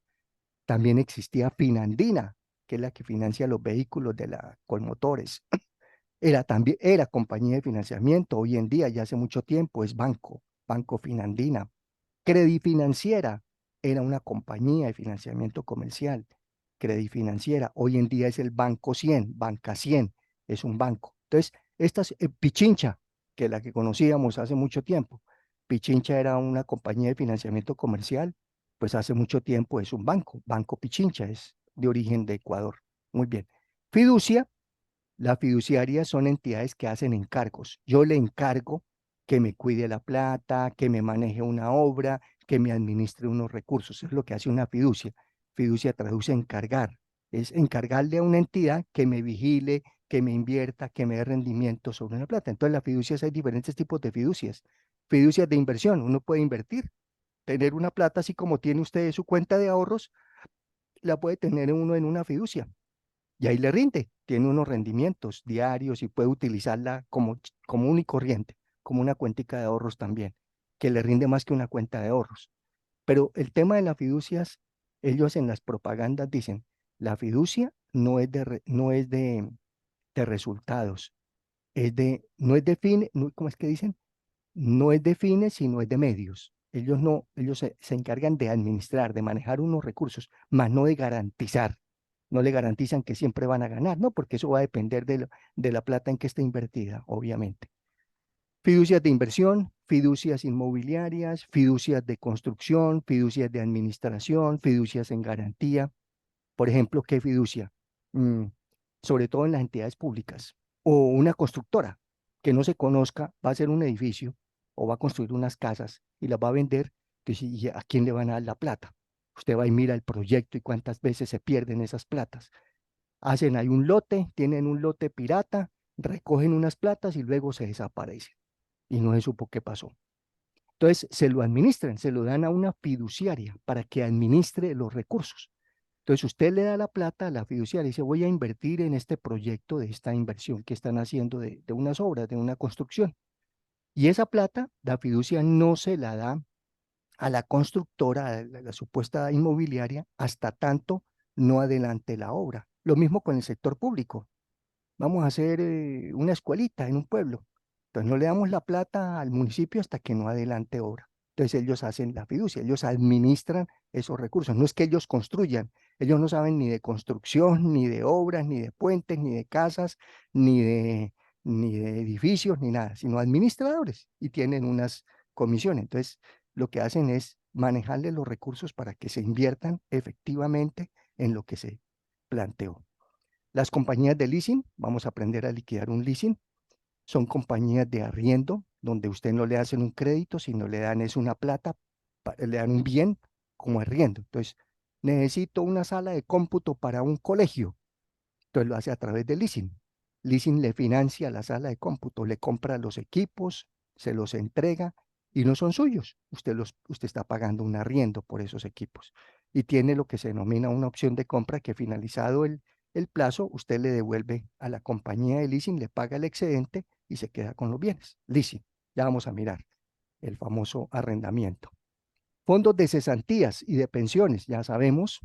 También existía Finandina, que es la que financia los vehículos de la Colmotores. Era compañía de financiamiento, hoy en día, ya hace mucho tiempo, es banco, Banco Finandina. Credifinanciera era una compañía de financiamiento comercial. Credifinanciera, hoy en día es el Banco 100, Banca 100, es un banco. Entonces, esta es Pichincha, que es la que conocíamos hace mucho tiempo. Pichincha era una compañía de financiamiento comercial, pues hace mucho tiempo es un banco. Banco Pichincha es de origen de Ecuador. Muy bien. Fiducia, las fiduciarias son entidades que hacen encargos. Yo le encargo que me cuide la plata, que me maneje una obra, que me administre unos recursos. Es lo que hace una fiducia. Fiducia traduce encargar. Es encargarle a una entidad que me vigile, que me invierta, que me dé rendimiento sobre una plata. Entonces, las fiducias, hay diferentes tipos de fiducias. Fiducias de inversión, uno puede invertir, tener una plata así como tiene usted su cuenta de ahorros, la puede tener uno en una fiducia y ahí le rinde, tiene unos rendimientos diarios y puede utilizarla como común y corriente, como una cuentica de ahorros también, que le rinde más que una cuenta de ahorros. Pero el tema de las fiducias, ellos en las propagandas dicen, la fiducia no es de resultados, no es de fines, ¿cómo es que dicen? No es de fines, sino es de medios. Ellos no, ellos se encargan de administrar, de manejar unos recursos, más no de garantizar no le garantizan que siempre van a ganar, ¿no? Porque eso va a depender de la plata en que esté invertida, obviamente. Fiducias de inversión, fiducias inmobiliarias, fiducias de construcción, fiducias de administración, fiducias en garantía. Por ejemplo, ¿qué fiducia? Mm, Sobre todo en las entidades públicas o una constructora que no se conozca, va a hacer un edificio o va a construir unas casas y las va a vender, que si, ¿a quién le van a dar la plata? Usted va y mira el proyecto y cuántas veces se pierden esas platas. Hacen ahí un lote, tienen un lote pirata, recogen unas platas y luego se desaparecen y no se supo qué pasó. Entonces se lo administran, se lo dan a una fiduciaria para que administre los recursos. Entonces usted le da la plata a la fiduciaria y dice, voy a invertir en este proyecto de esta inversión que están haciendo de unas obras, de una construcción. Y esa plata, la fiducia no se la da a la constructora, a la supuesta inmobiliaria, hasta tanto no adelante la obra. Lo mismo con el sector público. Vamos a hacer una escuelita en un pueblo. Entonces no le damos la plata al municipio hasta que no adelante obra. Entonces ellos hacen la fiducia, ellos administran esos recursos. No es que ellos construyan, ellos no saben ni de construcción, ni de obras, ni de puentes, ni de casas, ni de, ni de edificios, ni nada, sino administradores y tienen unas comisiones. Entonces lo que hacen es manejarle los recursos para que se inviertan efectivamente en lo que se planteó. Las compañías de leasing, vamos a aprender a liquidar un leasing, son compañías de arriendo donde usted no le hacen un crédito, sino le dan es una plata, le dan un bien como arriendo. Entonces, necesito una sala de cómputo para un colegio. Entonces lo hace a través de leasing. Leasing le financia la sala de cómputo, le compra los equipos, se los entrega y no son suyos. Usted está pagando un arriendo por esos equipos. Y tiene lo que se denomina una opción de compra que finalizado el plazo, usted le devuelve a la compañía de leasing, le paga el excedente y se queda con los bienes. Leasing. Ya vamos a mirar el famoso arrendamiento. Fondos de cesantías y de pensiones, ya sabemos.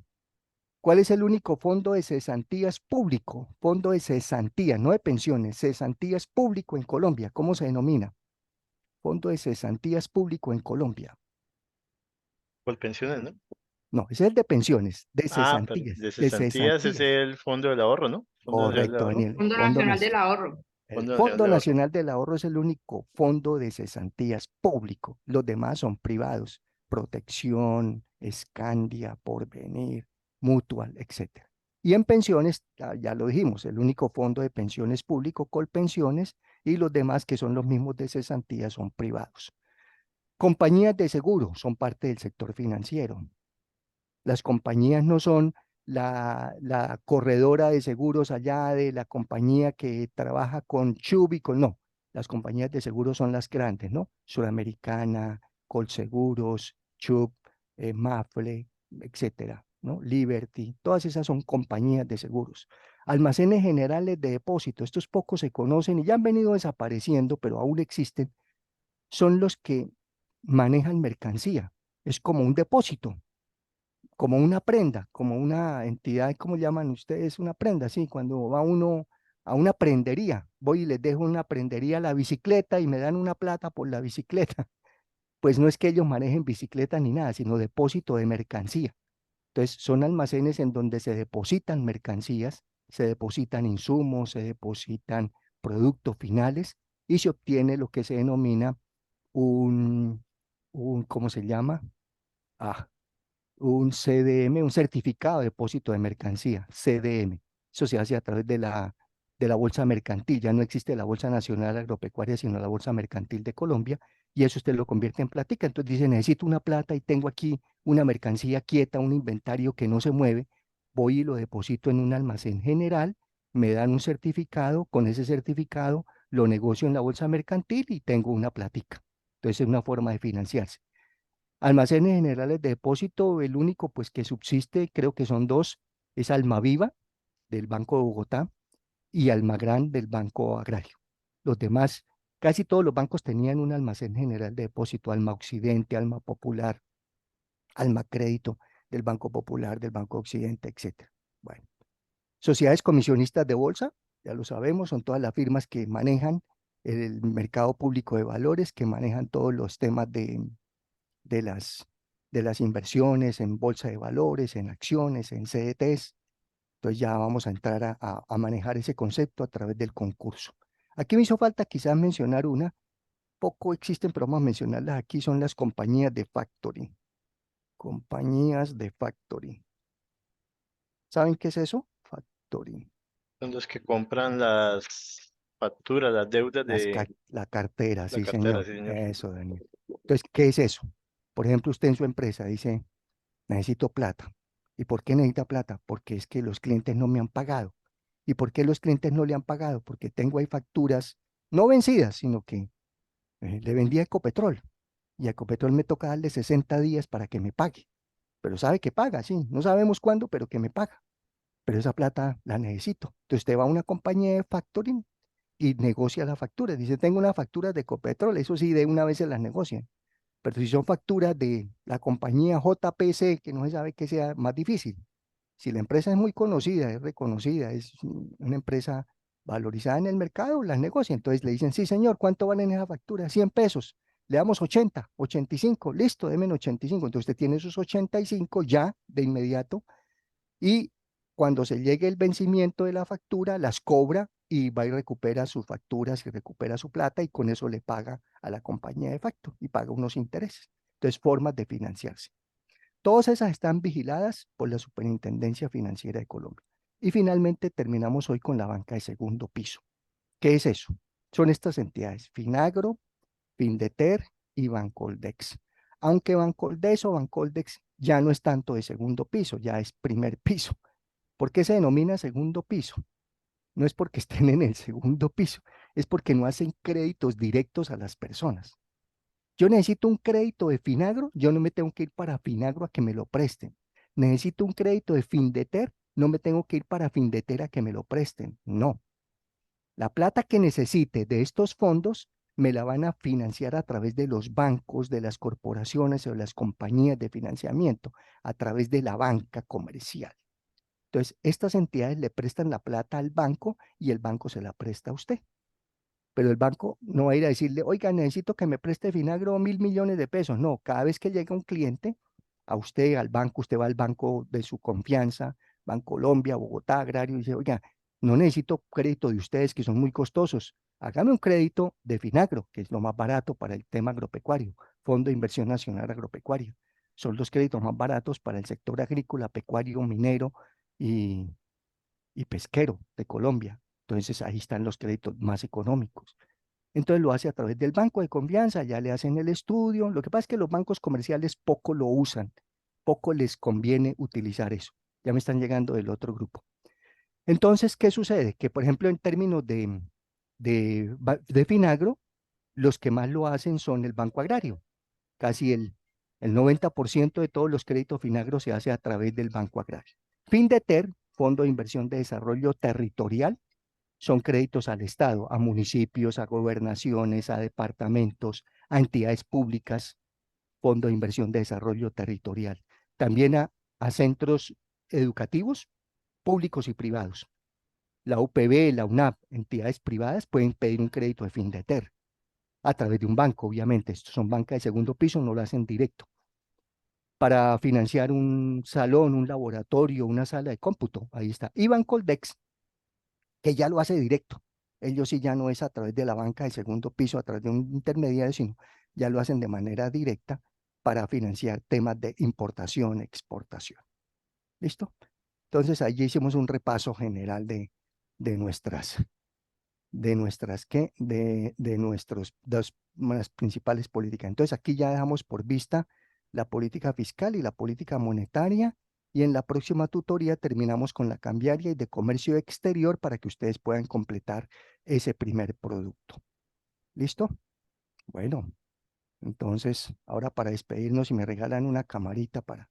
¿Cuál es el único fondo de cesantías público? Fondo de cesantías, no de pensiones, cesantías público en Colombia. ¿Cómo se denomina? Fondo de cesantías público en Colombia. Por pensiones, ¿no? No, ese es el de pensiones, de Ah, pero cesantías, de de cesantías es cesantías. el Fondo del Ahorro, ¿no? Fondo Nacional del Correcto, Ahorro. Daniel. Fondo Nacional del Ahorro. El Fondo Nacional Fondo del Ahorro. Nacional del Ahorro es el único fondo de cesantías público. Los demás son privados. Protección, Escandia, Porvenir, Mutual, etcétera. Y en pensiones, ya lo dijimos, el único fondo de pensiones público, Colpensiones, y los demás que son los mismos de cesantías son privados. Compañías de seguro son parte del sector financiero. Las compañías no son la corredora de seguros allá de la compañía que trabaja con Chubb y con no. Las compañías de seguros son las grandes, ¿no? Suramericana, Colseguros, Chubb, Mafre, etcétera, ¿no? Liberty, todas esas son compañías de seguros. Almacenes generales de depósito, estos pocos se conocen y ya han venido desapareciendo, pero aún existen, son los que manejan mercancía. Es como un depósito, como una prenda, como una entidad, ¿cómo llaman ustedes? Una prenda, sí, cuando va uno a una prendería, voy y les dejo una prendería la bicicleta y me dan una plata por la bicicleta. Pues no es que ellos manejen bicicleta ni nada, sino depósito de mercancía. Entonces, son almacenes en donde se depositan mercancías, se depositan insumos, se depositan productos finales y se obtiene lo que se denomina ¿cómo se llama? Ah, un CDM, un certificado de depósito de mercancía, CDM. Eso se hace a través de la bolsa mercantil. Ya no existe la Bolsa Nacional Agropecuaria, sino la Bolsa Mercantil de Colombia, y eso usted lo convierte en plática. Entonces dice, necesito una plata y tengo aquí una mercancía quieta, un inventario que no se mueve, voy y lo deposito en un almacén general, me dan un certificado, con ese certificado lo negocio en la bolsa mercantil y tengo una plática. Entonces es una forma de financiarse. Almacenes generales de depósito, el único pues que subsiste, creo que son dos, es Almaviva del Banco de Bogotá y Almagran del Banco Agrario. Los demás, casi todos los bancos tenían un almacén general de depósito, Alma Occidente, Alma Popular, Alma Crédito del Banco Popular, del Banco Occidente, etcétera. Bueno, sociedades comisionistas de bolsa, ya lo sabemos, son todas las firmas que manejan el mercado público de valores, que manejan todos los temas de las, de las inversiones en bolsa de valores, en acciones, en CDTs. Entonces ya vamos a entrar a manejar ese concepto a través del concurso. Aquí me hizo falta quizás mencionar una, poco existen, pero vamos a mencionarlas aquí, son las compañías de factoring. Compañías de factoring. ¿Saben qué es eso? Factoring. Son los que compran las facturas, las deudas de La cartera, la sí, cartera, señor. sí, señor. Eso, Daniel. Entonces, ¿qué es eso? Por ejemplo, usted en su empresa dice, necesito plata. ¿Y por qué necesita plata? Porque es que los clientes no me han pagado. ¿Y por qué los clientes no le han pagado? Porque tengo ahí facturas no vencidas, sino que le vendí a Ecopetrol. Y a Ecopetrol me toca darle 60 días para que me pague. Pero sabe que paga, sí. No sabemos cuándo, pero que me paga. Pero esa plata la necesito. Entonces usted va a una compañía de factoring y negocia la factura. Dice, tengo una factura de Ecopetrol, eso sí, de una vez se las negocian. Pero si son facturas de la compañía JPC, que no se sabe qué sea más difícil. Si la empresa es muy conocida, es reconocida, es una empresa valorizada en el mercado, las negocia. Entonces le dicen, sí, señor, ¿cuánto valen esa factura? 100 pesos. Le damos 80, 85, listo, denme 85. Entonces usted tiene esos 85 ya de inmediato y cuando se llegue el vencimiento de la factura, las cobra y va y recupera sus facturas y recupera su plata y con eso le paga a la compañía de facto y paga unos intereses. Entonces, formas de financiarse. Todas esas están vigiladas por la Superintendencia Financiera de Colombia. Y finalmente terminamos hoy con la banca de segundo piso. ¿Qué es eso? Son estas entidades, Finagro, Findeter y Bancoldex. Aunque Bancoldex o Bancoldex ya no es tanto de segundo piso, ya es primer piso. ¿Por qué se denomina segundo piso? No es porque estén en el segundo piso, es porque no hacen créditos directos a las personas. Yo necesito un crédito de Finagro, yo no me tengo que ir para Finagro a que me lo presten. Necesito un crédito de Findeter, no me tengo que ir para Findeter a que me lo presten. No. La plata que necesite de estos fondos me la van a financiar a través de los bancos, de las corporaciones o de las compañías de financiamiento, a través de la banca comercial. Entonces, estas entidades le prestan la plata al banco y el banco se la presta a usted. Pero el banco no va a ir a decirle, oiga, necesito que me preste Finagro 1.000 millones de pesos. No, cada vez que llega un cliente, a usted, al banco, usted va al banco de su confianza, Bancolombia, Bogotá, Agrario, y dice, oiga, no necesito crédito de ustedes que son muy costosos. Hágame un crédito de Finagro, que es lo más barato para el tema agropecuario, Fondo de Inversión Nacional Agropecuaria. Son los créditos más baratos para el sector agrícola, pecuario, minero y, y pesquero de Colombia. Entonces ahí están los créditos más económicos. Entonces lo hace a través del banco de confianza, ya le hacen el estudio. Lo que pasa es que los bancos comerciales poco lo usan, poco les conviene utilizar eso. Ya me están llegando del otro grupo. Entonces, ¿qué sucede? Que, por ejemplo, en términos de Finagro, los que más lo hacen son el Banco Agrario. Casi el 90% de todos los créditos Finagro se hace a través del Banco Agrario. Findeter, Fondo de Inversión de Desarrollo Territorial, son créditos al Estado, a municipios, a gobernaciones, a departamentos, a entidades públicas, Fondo de Inversión de Desarrollo Territorial. También a centros educativos públicos y privados. La UPB, la UNAP, entidades privadas pueden pedir un crédito de Findeter a través de un banco, obviamente. Estos son bancas de segundo piso, no lo hacen directo. Para financiar un salón, un laboratorio, una sala de cómputo, ahí está. Y Bancoldex, que ya lo hace directo. Ellos sí ya no es a través de la banca de segundo piso, a través de un intermediario, sino ya lo hacen de manera directa para financiar temas de importación, exportación. ¿Listo? Entonces, allí hicimos un repaso general de nuestras, ¿qué? De nuestros dos más principales políticas. Entonces, aquí ya dejamos por vista la política fiscal y la política monetaria, y en la próxima tutoría terminamos con la cambiaria y de comercio exterior para que ustedes puedan completar ese primer producto. ¿Listo? Bueno, entonces, ahora para despedirnos, si me regalan una camarita para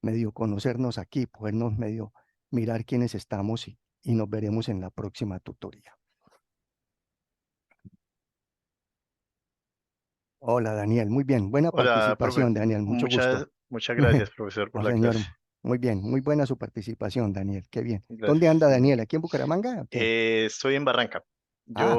medio conocernos aquí, podernos medio mirar quiénes estamos y nos veremos en la próxima tutoría. Hola, Daniel. Muy bien. Buena Hola, profe. participación, Daniel. Mucho gusto. Muchas gracias, profesor, por No, la clase. señor. Muy bien. Muy buena su participación, Daniel. Qué bien. ¿Dónde Gracias. anda Daniel? ¿Aquí en Bucaramanga? ¿O qué? Estoy en Barranca. Ah,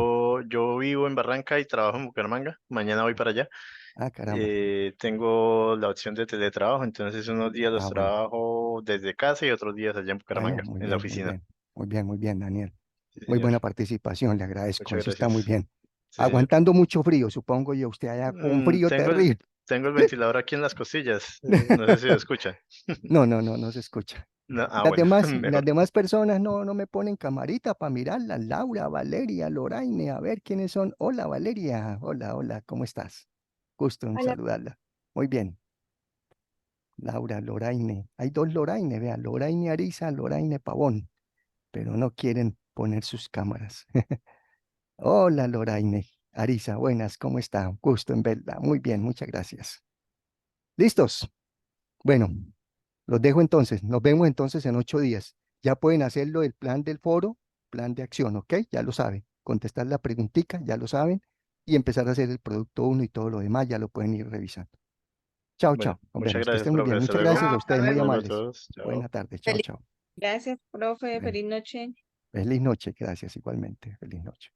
Yo vivo en Barranca y trabajo en Bucaramanga. Mañana voy para allá. Ah, caramba. Tengo la opción de teletrabajo, entonces unos días los Ah, bueno. trabajo desde casa y otros días allá en Bueno, Bucaramanga, muy en la bien, muy oficina. bien. Muy bien, muy bien, Daniel. Sí, Muy señor. buena participación, le agradezco. Muchas Eso está muy gracias. bien. Sí, señor. Aguantando mucho frío, supongo yo, usted allá con frío Tengo el, terrible. tengo el ventilador aquí en las costillas. No sé si lo escucha. No, no, no, no se escucha. No, Las bueno, demás, las mejor. demás personas no me ponen camarita para mirarlas. Laura, Valeria, Loraine, a ver quiénes son. Hola, Valeria. Hola, hola, ¿cómo estás? Gusto en Hola, saludarla. Muy bien. Laura, Loraine. Hay dos Loraine, vean, Loraine Ariza, Loraine Pavón, pero no quieren poner sus cámaras. Hola, Loraine. Ariza, buenas, ¿cómo está? Gusto en verla. Muy bien, muchas gracias. ¿Listos? Bueno, los dejo entonces. Nos vemos entonces en 8 días. Ya pueden hacerlo el plan del foro, plan de acción, ¿ok? Ya lo saben. Contestar la preguntita, ya lo saben. Y empezar a hacer el producto uno y todo lo demás, ya lo pueden ir revisando. Chao, Bueno, chao. Nos muchas vemos. Que gracias, estén muy profe. bien. Hasta Muchas luego. gracias a Hasta ustedes, muy Hasta luego. luego a amables. todos. Chao. Buena tarde. Chao, Feliz chao. Gracias, profe. Bueno, Feliz noche. feliz noche. Gracias igualmente. Feliz noche.